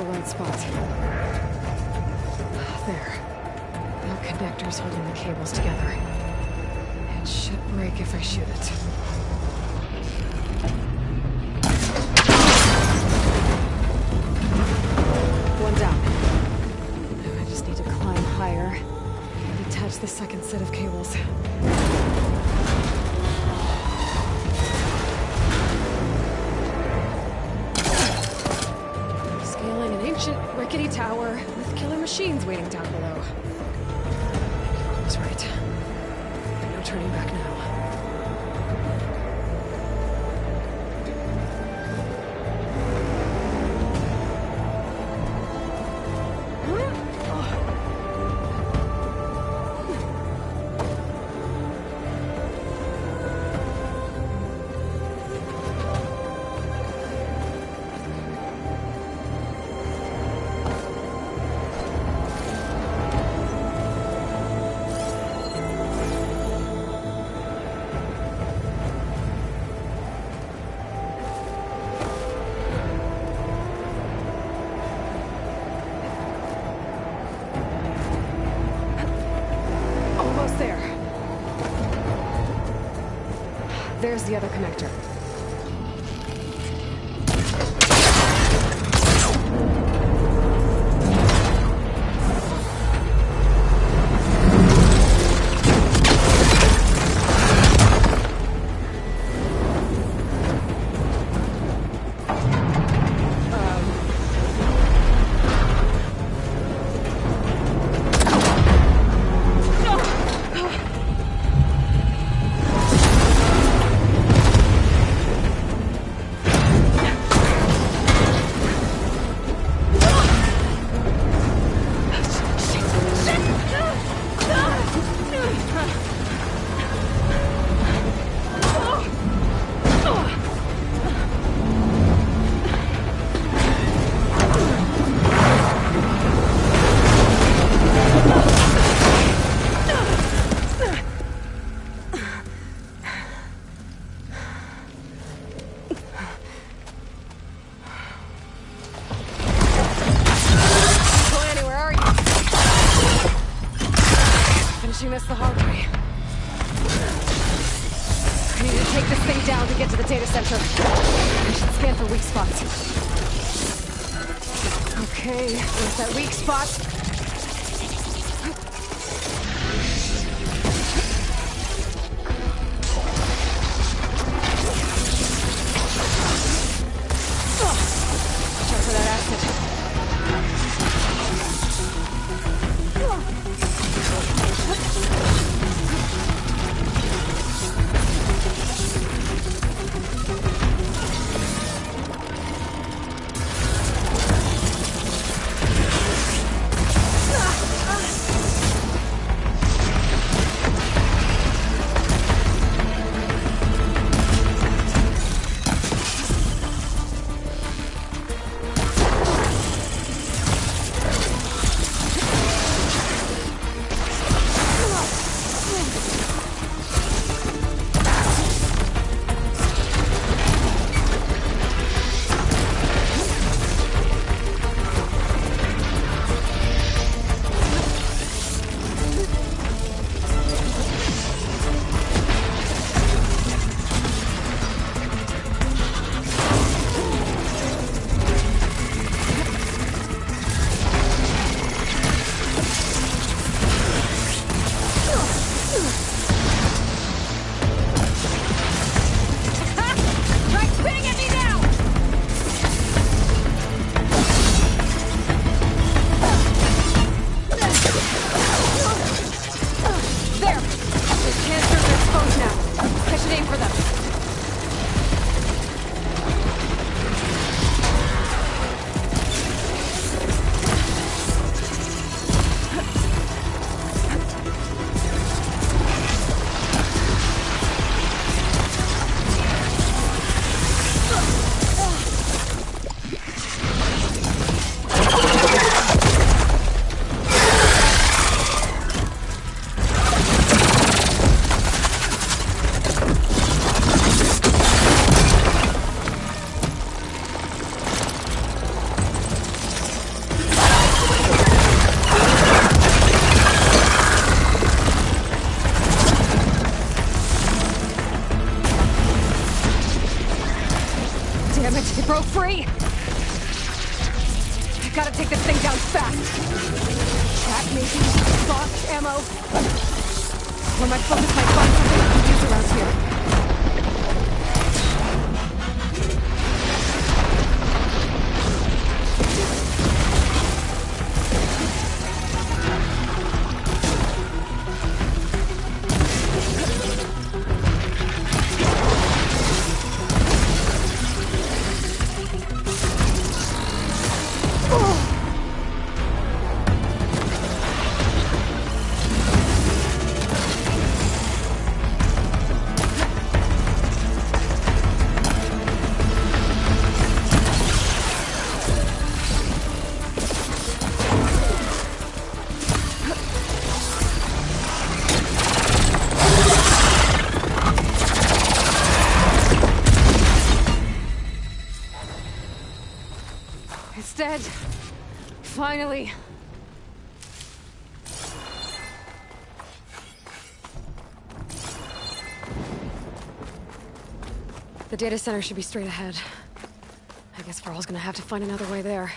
A: the right spot. There. No connectors holding the cables together. It should break if I shoot it. One down. Now I just need to climb higher and attach the second set of cables. Scaling an ancient, rickety tower with killer machines waiting down below. I was right. No turning back now. There's the other connector. This the hard way. I need to take this thing down to get to the data center. I should scan for weak spots. Okay, where's that weak spot? Watch out for that acid. ammo. Or my focus might find something I can use around here. It's dead. Finally. The data center should be straight ahead. I guess Varl's gonna have to find another way there.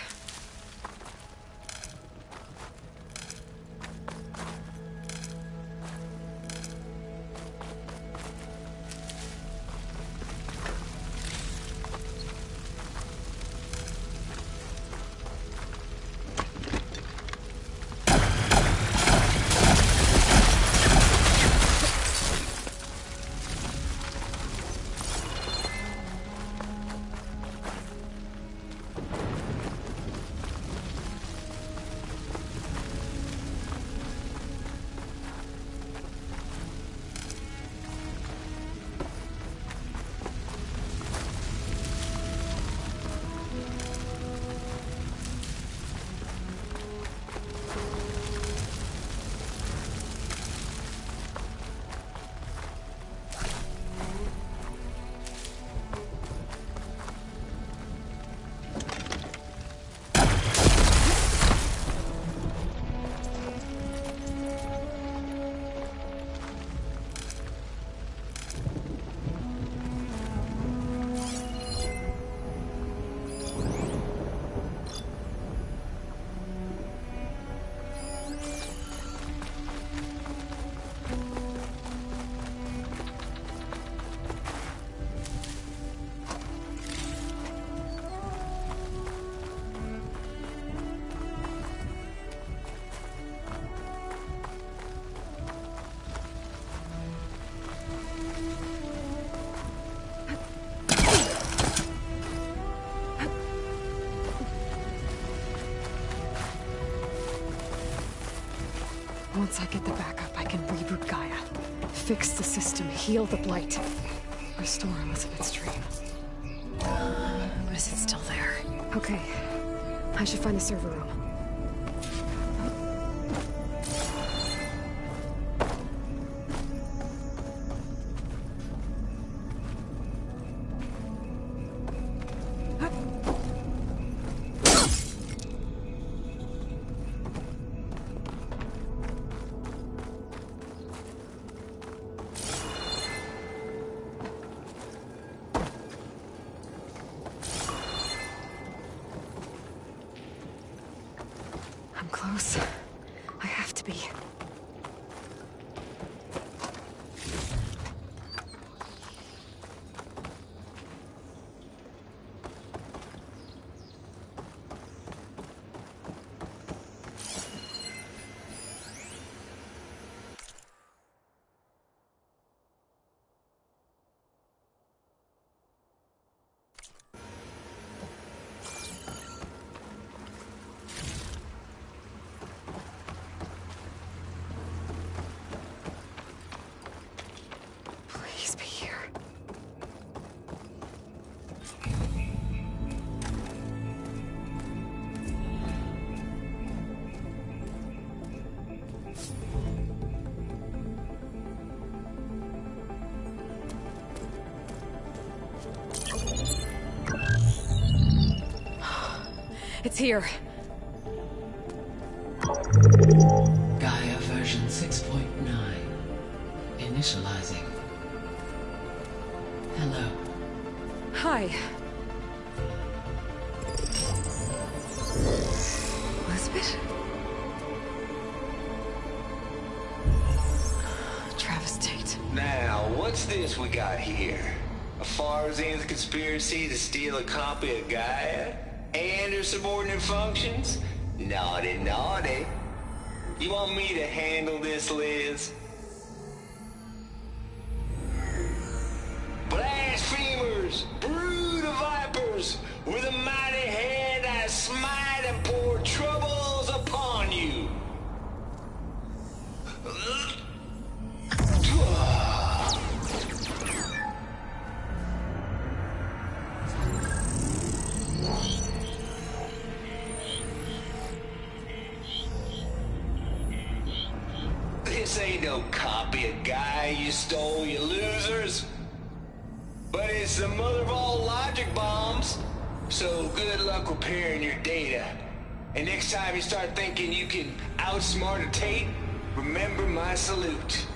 A: Once I get the backup, I can reboot Gaia. Fix the system, heal the Blight. Restore Elizabeth's dream. But is it still there? Okay. I should find the server room. I'm close. I have to be. Please be here. It's here.
C: Gaia version 6.9. Initializing. Hello.
A: Hi. Elizabeth? it.
F: Now, what's this we got here? A Farzan's conspiracy to steal a copy of Gaia? And her subordinate functions? Naughty, naughty. You want me to handle this, Liz? Blasphemers! Brood of vipers! With a mighty hand I smite and pour troubles upon you! This ain't no copy of Gaia you stole, you losers. But it's the mother of all logic bombs. So good luck repairing your data. And next time you start thinking you can outsmart a Tate, remember my salute.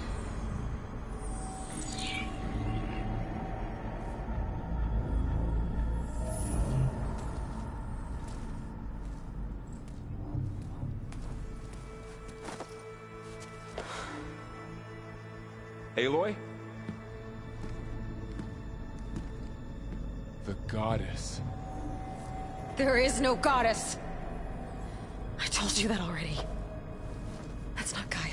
B: Aloy? The goddess.
A: There is no goddess! I told you that already. That's not Gaia.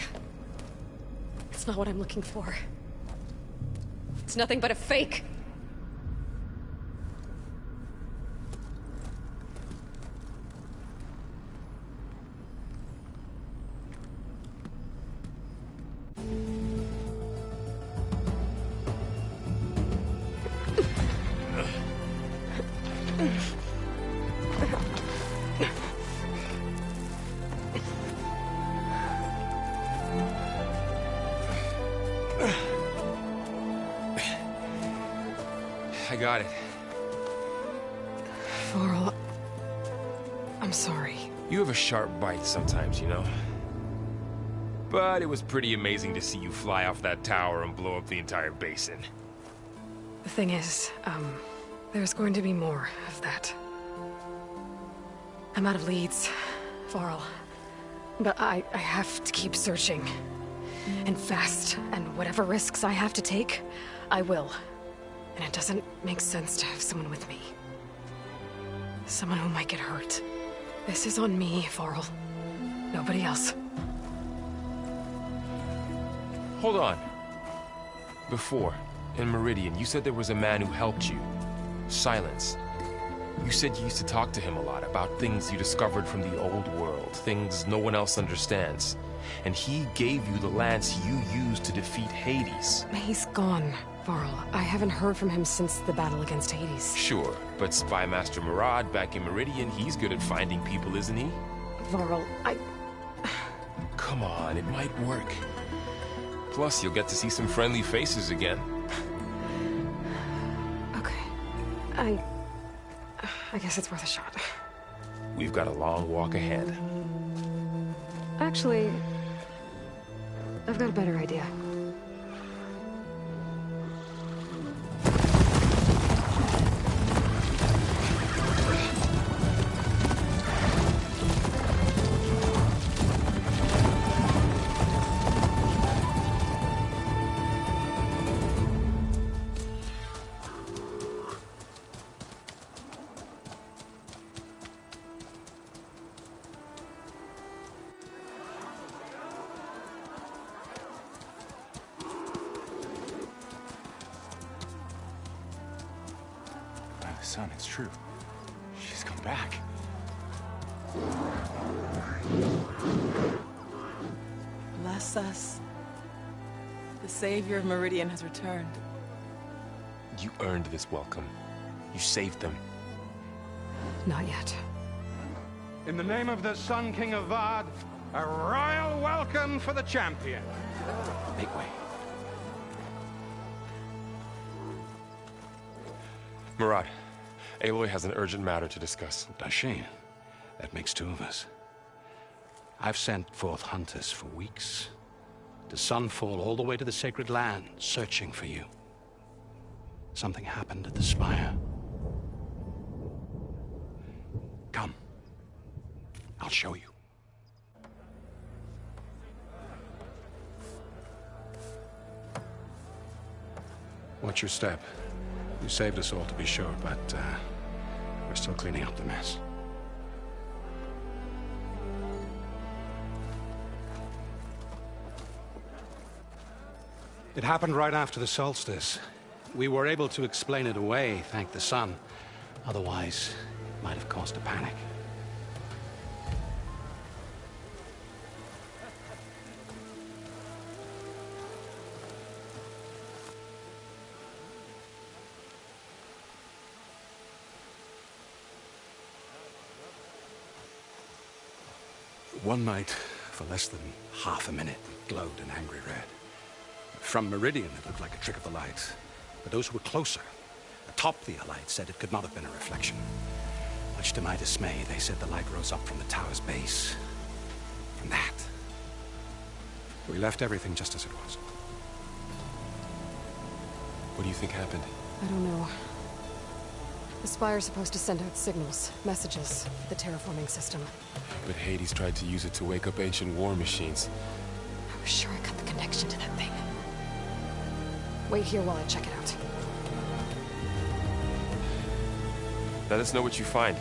A: It's not what I'm looking for. It's nothing but a fake.
B: I got it.
A: Varl, I'm sorry.
B: You have a sharp bite sometimes, you know? But it was pretty amazing to see you fly off that tower and blow up the entire basin.
A: The thing is, there's going to be more of that. I'm out of leads, Varl. But I have to keep searching. And fast, and whatever risks I have to take, I will. And it doesn't make sense to have someone with me. Someone who might get hurt. This is on me, Varl. Nobody else.
B: Hold on. Before, in Meridian, you said there was a man who helped you. Silence. You said you used to talk to him a lot about things you discovered from the old world, things no one else understands. And he gave you the lance you used to defeat Hades.
A: He's gone, Varl. I haven't heard from him since the battle against Hades.
B: Sure, but Spy Master Murad back in Meridian, he's good at finding people, isn't he?
A: Varl,
B: Come on, it might work. Plus, you'll get to see some friendly faces again.
A: Okay. I guess it's worth a shot.
B: We've got a long walk ahead.
A: Actually, I've got a better idea.
G: Son, it's true. She's come back.
H: Bless us. The savior of Meridian has returned.
B: You earned this welcome. You saved them.
A: Not yet.
I: In the name of the Sun King of Vard, a royal welcome for the champion.
G: Make way.
B: Murad, Aloy has an urgent matter to discuss.
G: Does she? That makes two of us. I've sent forth hunters for weeks, to Sunfall all the way to the Sacred Land, searching for you. Something happened at the Spire. Come. I'll show you. Watch your step. You saved us all, to be sure, but we're still cleaning up the mess. It happened right after the solstice. We were able to explain it away, thank the sun. Otherwise, it might have caused a panic. One night, for less than half a minute, it glowed an angry red. From Meridian, it looked like a trick of the light. But those who were closer, atop the light, said it could not have been a reflection. Much to my dismay, they said the light rose up from the tower's base. From that. We left everything just as it was.
B: What do you think happened?
A: I don't know. The Spire's supposed to send out signals, messages, for the terraforming system.
B: But Hades tried to use it to wake up ancient war machines.
A: I was sure I got the connection to that thing. Wait here while I check it out.
B: Let us know what you find.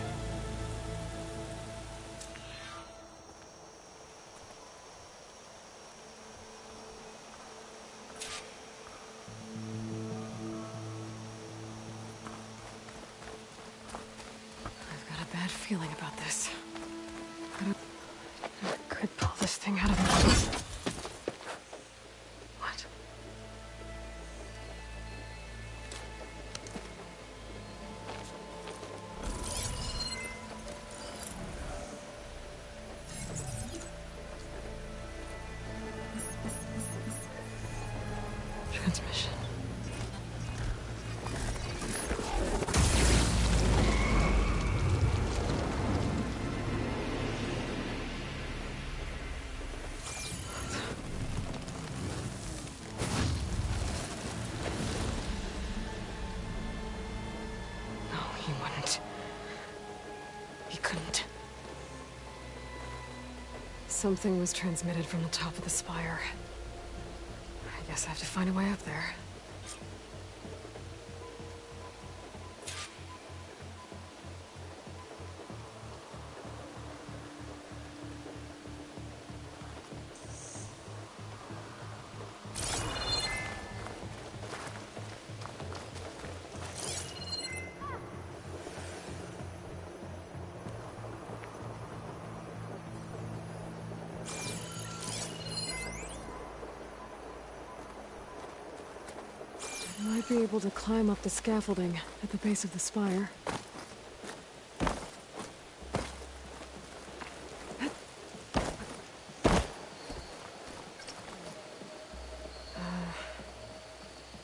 A: I've got a bad feeling about this. I could pull this thing out of me. What? Transmission. No, he wouldn't. He couldn't. Something was transmitted from the top of the spire. I guess I have to find a way up there. I might be able to climb up the scaffolding at the base of the spire.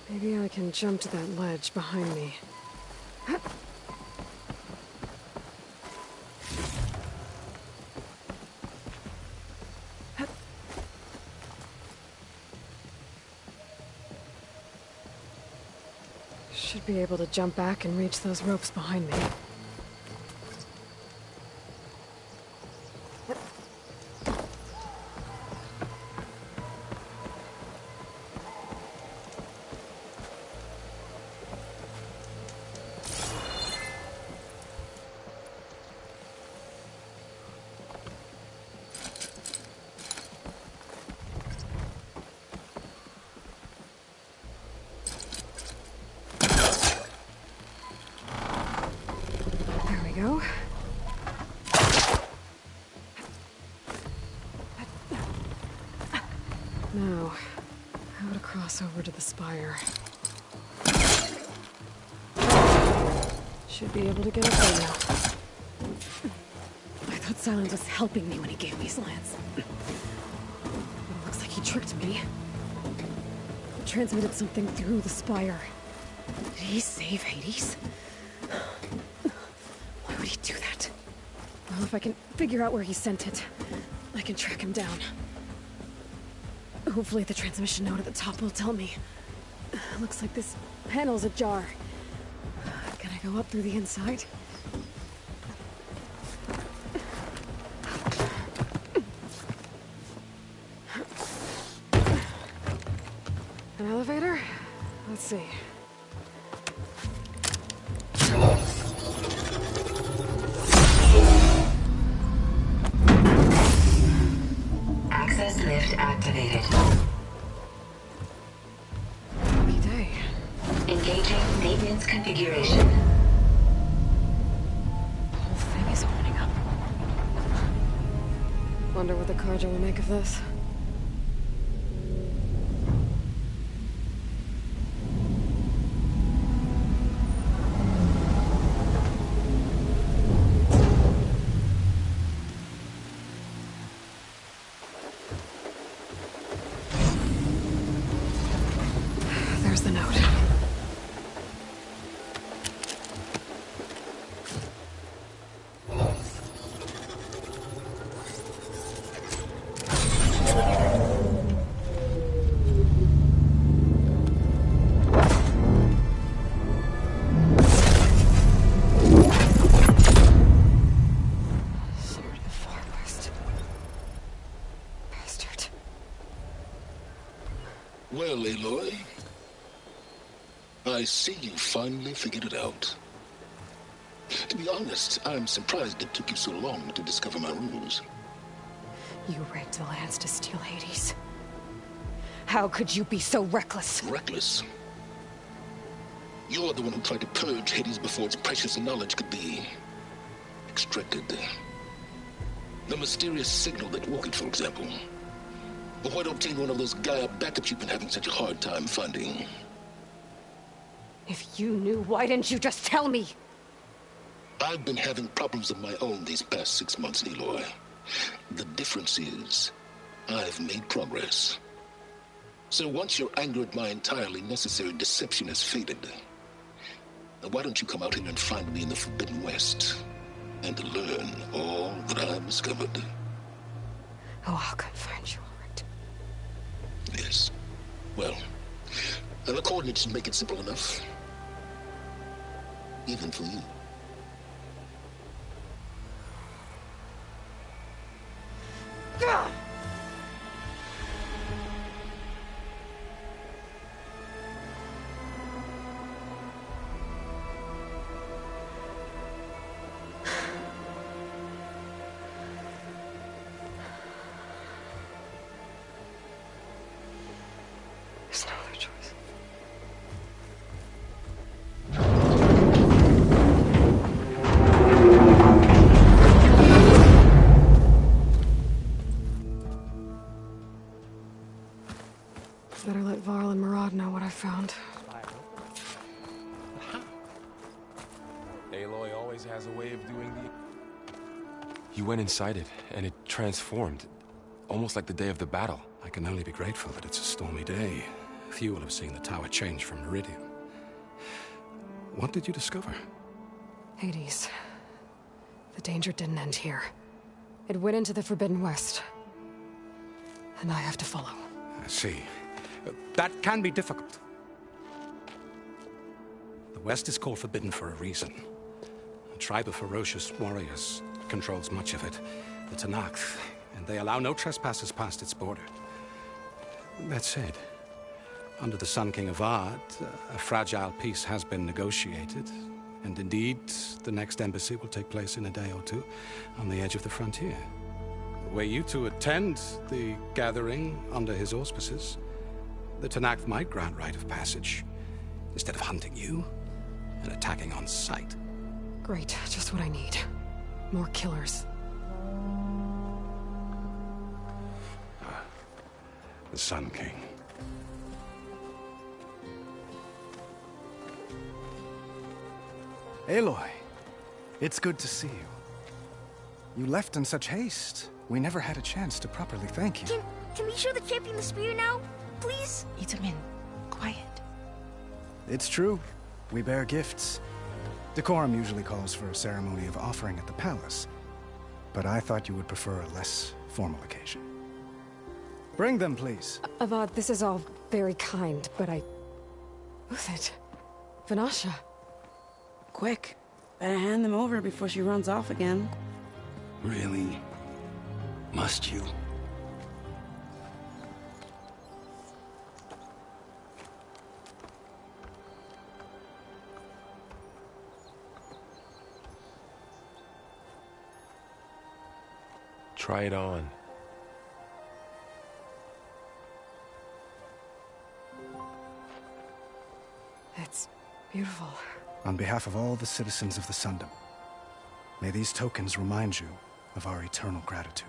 A: Maybe I can jump to that ledge behind me. Should be able to jump back and reach those ropes behind me. Go. Now, how to cross over to the spire. Should be able to get up there now. I thought Silence was helping me when he gave me his lance. But it looks like he tricked me. He transmitted something through the spire. Did he save Hades? Why would he do that? Well, if I can figure out where he sent it, I can track him down. Hopefully the transmission node at the top will tell me. Looks like this panel's ajar. Can I go up through the inside? An elevator? Let's see.
J: lift activated.
A: Lucky day.
J: Engaging maintenance configuration.
A: The whole thing is opening up. Wonder what the Carja will make of this. There's the note. Sword of the Far West. Bastard.
C: Well, Aloy, I see you finally figured it out. To be honest, I'm surprised it took you so long to discover my ruse.
A: You rigged the lands to steal Hades. How could you be so reckless?
C: Reckless? You're the one who tried to purge Hades before its precious knowledge could be extracted. The mysterious signal that woke it, for example. But why obtain one of those Gaia backups you've been having such a hard time finding?
A: If you knew, why didn't you just tell me?
C: I've been having problems of my own these past 6 months, Aloy. The difference is, I've made progress. So once your anger at my entirely necessary deception has faded, why don't you come out here and find me in the Forbidden West, and learn all that I've discovered?
A: Oh, I'll come find you, all right.
C: Yes. Well, and the coordinates make it simple enough. Even for you.
A: Ugh! There's no other choice. Better let Varl and Murad know what I found.
B: Aloy always has a way of doing the... You went inside it, and it transformed. Almost like the day of the battle.
G: I can only be grateful that it's a stormy day. Few will have seen the tower change from Meridian. What did you discover?
A: Hades. The danger didn't end here. It went into the Forbidden West. And I have to follow.
G: I see. That can be difficult. The West is called Forbidden for a reason. A tribe of ferocious warriors controls much of it, the Tanakh, and they allow no trespassers past its border. That said, under the Sun King of Ard, a fragile peace has been negotiated, and indeed, the next embassy will take place in a day or two on the edge of the frontier. Were you to attend the gathering under his auspices, the Tanakh might grant right of passage, instead of hunting you and attacking on sight.
A: Great, just what I need. More killers.
G: The Sun King.
K: Aloy, it's good to see you. You left in such haste. We never had a chance to properly thank you.
L: Can we show the champion the spear now? Please?
H: Itamin, quiet.
K: It's true. We bear gifts. Decorum usually calls for a ceremony of offering at the palace. But I thought you would prefer a less formal occasion. Bring them, please.
A: Avad, this is all very kind, but Who's it? Vanasha.
H: Quick. Better hand them over before she runs off again.
F: Really? Must you?
B: Try it on.
A: Beautiful.
K: On behalf of all the citizens of the Sundom, may these tokens remind you of our eternal gratitude.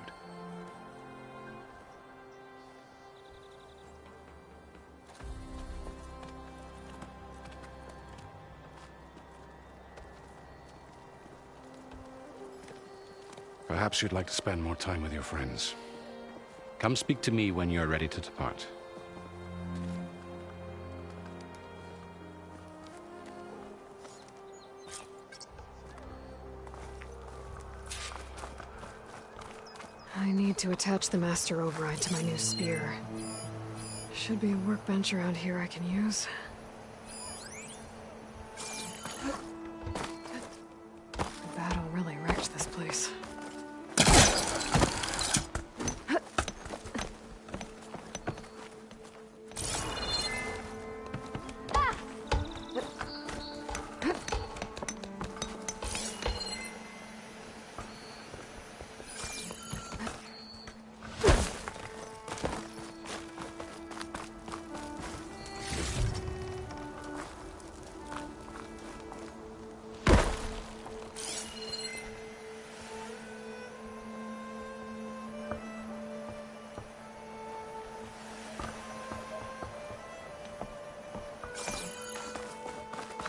G: Perhaps you'd like to spend more time with your friends. Come speak to me when you're ready to depart.
A: I need to attach the master override to my new spear. Should be a workbench around here I can use. The battle really wrecked this place.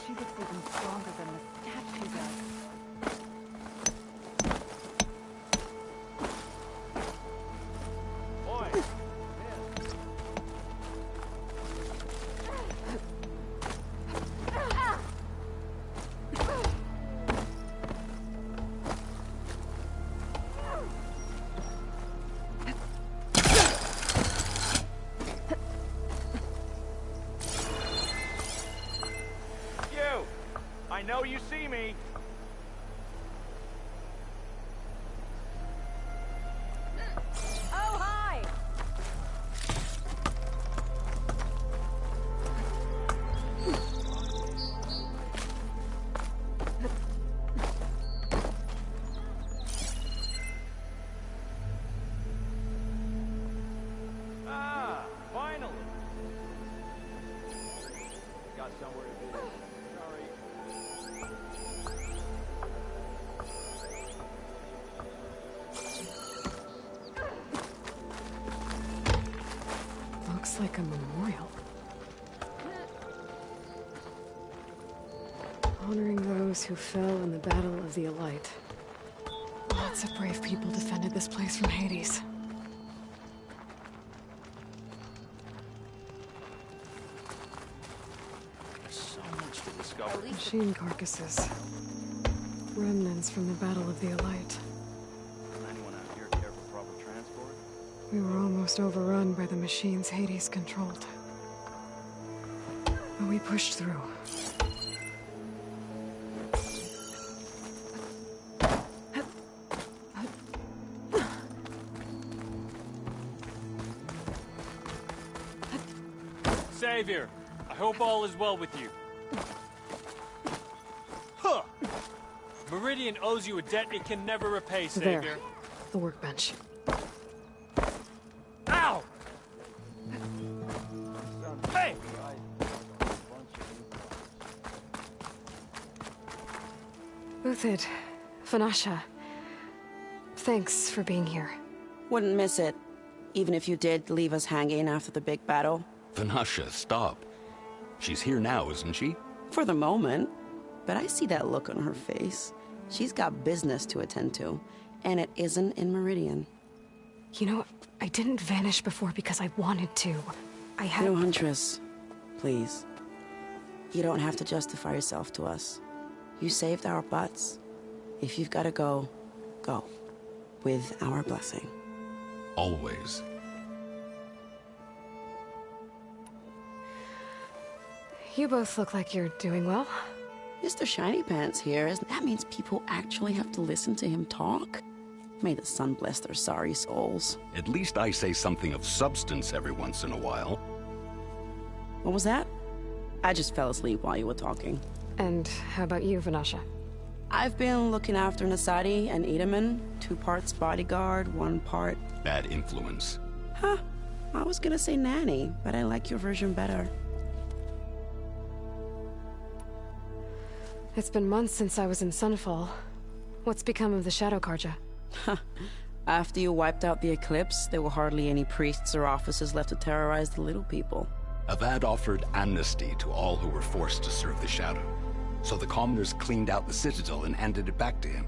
H: She looks even stronger than the statue does.
I: Boy! I know you see me.
H: Oh, hi!
I: Ah, finally. Got somewhere to be. Sorry.
A: Looks like a memorial. Honoring those who fell in the Battle of the Elite. Lots of brave people defended this place from Hades.
I: There's so much to discover.
A: Machine carcasses. Remnants from the Battle of the Elite.
I: Anyone out here care for proper transport?
A: We were almost overrun by the machines Hades controlled. But we pushed through.
M: Savior, I hope all is well with you. Huh! Meridian owes you a debt it can never repay, Savior.
A: There. The workbench.
M: Ow! Hey!
A: Uthid, Vanasha. Thanks for being here.
N: Wouldn't miss it, even if you did leave us hanging after the big battle.
O: Vanasha, stop. She's here now, isn't she?
N: For the moment. But I see that look on her face. She's got business to attend to, and it isn't in Meridian.
A: You know, I didn't vanish before because I wanted to. I had...
N: No, Huntress. Please. You don't have to justify yourself to us. You saved our butts. If you've got to go, go. With our blessing.
O: Always.
A: You both look like you're doing well.
N: Mr. Shiny Pants here. That means people actually have to listen to him talk. May the sun bless their sorry souls.
O: At least I say something of substance every once in a while.
N: What was that? I just fell asleep while you were talking.
A: And how about you, Vanasha?
N: I've been looking after Nasadi and Edaman. 2 parts bodyguard, 1 part...
O: Bad influence.
N: Huh. I was gonna say nanny, but I like your version better.
A: It's been months since I was in Sunfall. What's become of the Shadow Karja?
N: After you wiped out the Eclipse, there were hardly any priests or officers left to terrorize the little people.
O: Avad offered amnesty to all who were forced to serve the Shadow. So the commoners cleaned out the Citadel and handed it back to him.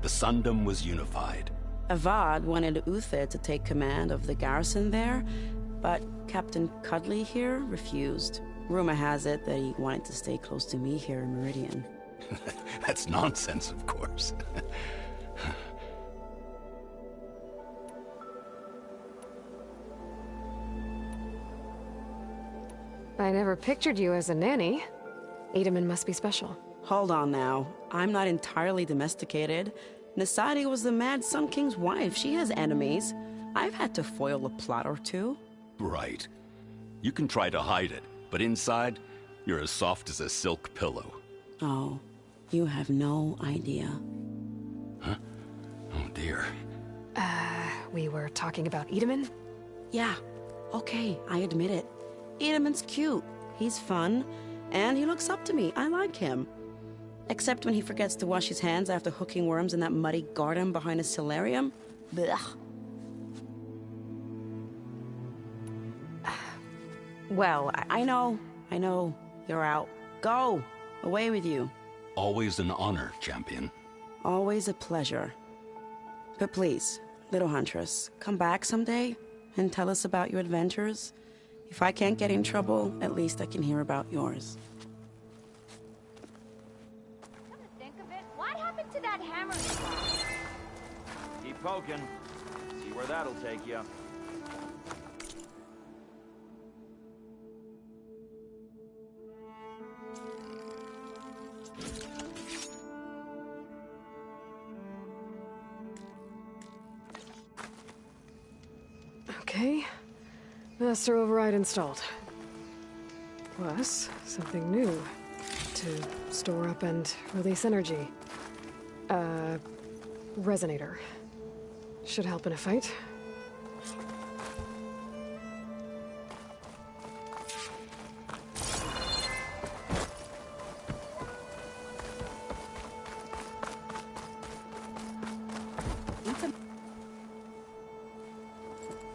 O: The Sundom was unified.
N: Avad wanted Uther to take command of the garrison there, but Captain Cudley here refused. Rumor has it that he wanted to stay close to me here in Meridian.
O: That's nonsense, of course.
A: I never pictured you as a nanny. Edaman must be special.
N: Hold on now. I'm not entirely domesticated. Nasadi was the Mad Sun King's wife. She has enemies. I've had to foil a plot or two.
O: Right. You can try to hide it, but inside, you're as soft as a silk pillow.
N: Oh, you have no idea.
O: Huh? Oh dear.
A: We were talking about Edaman?
N: Yeah, okay, I admit it. Edaman's cute. He's fun. And he looks up to me. I like him. Except when he forgets to wash his hands after hooking worms in that muddy garden behind his solarium. Blech. Well, I know. You're out. Go! Away with you.
O: Always an honor, champion.
N: Always a pleasure. But please, little huntress, come back someday and tell us about your adventures. If I can't get in trouble, at least I can hear about yours.
L: Come to think of it, what happened to that hammer?
P: Keep poking. See where that'll take you.
A: Okay. Master override installed. Plus, something new. To store up and release energy. Resonator. Should help in a fight.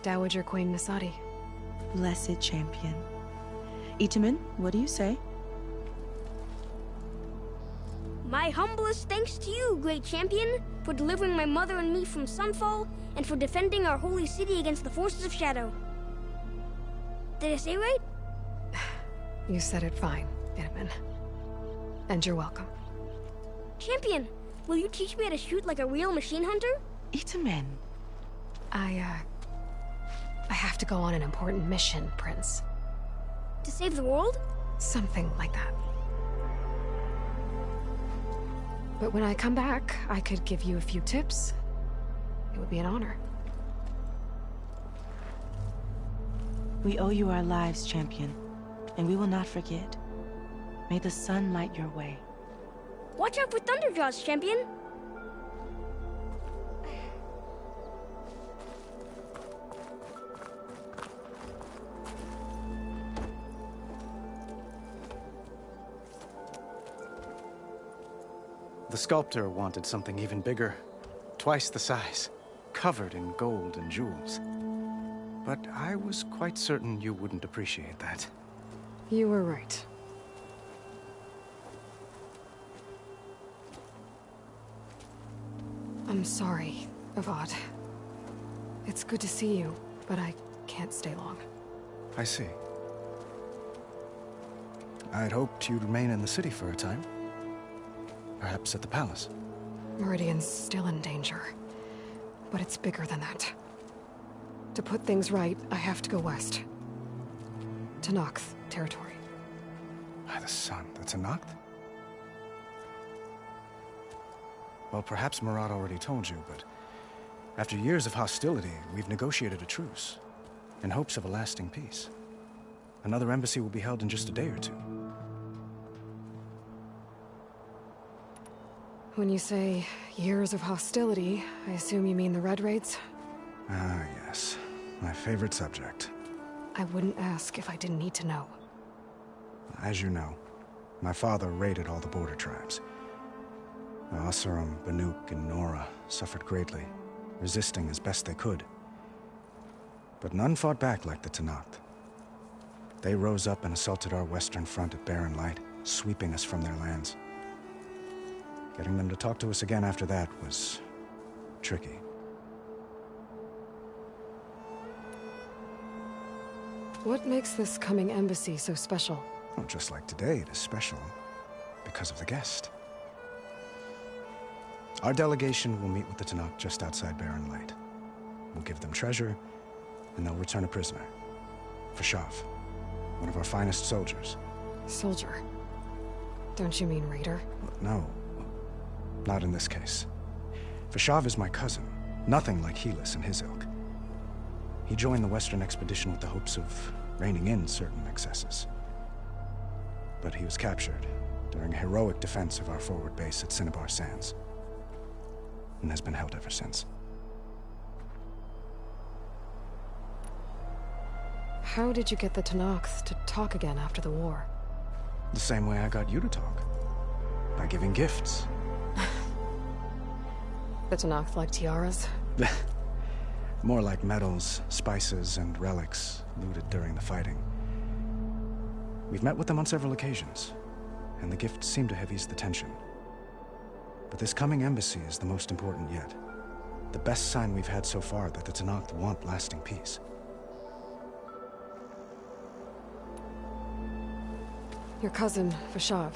A: Dowager Queen Nasadi.
H: Blessed champion. Itamen, what do you say?
L: My humblest thanks to you, great champion, for delivering my mother and me from Sunfall, and for defending our holy city against the forces of Shadow. Did I say right?
A: You said it fine, Edaman. And you're welcome.
L: Champion, will you teach me how to shoot like a real machine hunter?
H: Itamen.
A: I have to go on an important mission, Prince.
L: To save the world?
A: Something like that. But when I come back, I could give you a few tips. It would be an honor.
H: We owe you our lives, champion, and we will not forget. May the sun light your way.
L: Watch out for Thunderjaws, champion!
K: The sculptor wanted something even bigger. Twice the size. Covered in gold and jewels. But I was quite certain you wouldn't appreciate that.
A: You were right. I'm sorry, Avad. It's good to see you, but I can't stay long.
K: I see. I'd hoped you'd remain in the city for a time. Perhaps at the palace.
A: Meridian's still in danger. But it's bigger than that. To put things right, I have to go west. To Noct territory.
K: By the sun, that's a Noct? Well, perhaps Murad already told you, but after years of hostility, we've negotiated a truce, in hopes of a lasting peace. Another embassy will be held in just a day or two.
A: When you say years of hostility, I assume you mean the Red Raids?
K: Ah, yes. My favorite subject.
A: I wouldn't ask if I didn't need to know.
K: As you know. My father raided all the border tribes. Asurum, Banuk, and Nora suffered greatly, resisting as best they could. But none fought back like the Tenakth. They rose up and assaulted our western front at Barren Light, sweeping us from their lands. Getting them to talk to us again after that was tricky.
A: What makes this coming embassy so special?
K: Well, just like today, it is special because of the guest. Our delegation will meet with the Tenakth just outside Barren Light. We'll give them treasure, and they'll return a prisoner. Fashav, one of our finest soldiers.
A: Soldier? Don't you mean raider?
K: No, not in this case. Fashav is my cousin, nothing like Helis and his ilk. He joined the Western expedition with the hopes of reining in certain excesses. But he was captured during a heroic defense of our forward base at Cinnabar Sands, and has been held ever since.
A: How did you get the Tenakth to talk again after the war?
K: The same way I got you to talk. By giving gifts.
A: The Tenakth like tiaras?
K: More like medals, spices, and relics looted during the fighting. We've met with them on several occasions, and the gifts seem to have eased the tension. But this coming embassy is the most important yet. The best sign we've had so far that the Tenakth want lasting peace.
A: Your cousin, Fashav.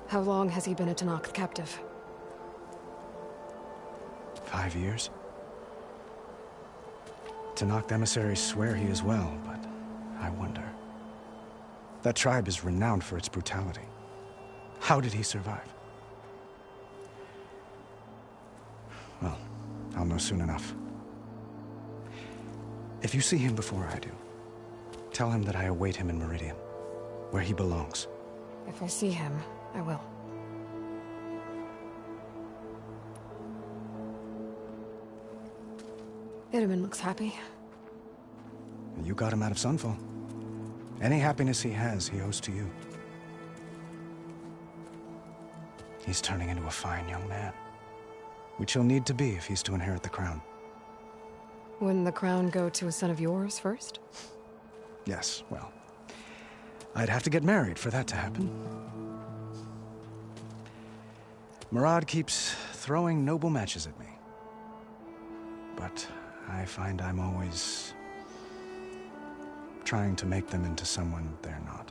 A: How long has he been a Tenakth captive?
K: 5 years. Tenakth emissaries swear he is well, but I wonder. That tribe is renowned for its brutality. How did he survive? Well, I'll know soon enough. If you see him before I do, tell him that I await him in Meridian, where he belongs.
A: If I see him, I will. Itamen looks happy.
K: You got him out of Sunfall. Any happiness he has, he owes to you. He's turning into a fine young man, which he'll need to be if he's to inherit the crown.
A: Wouldn't the crown go to a son of yours first?
K: Yes, well, I'd have to get married for that to happen. Murad keeps throwing noble matches at me. But I find I'm always trying to make them into someone they're not.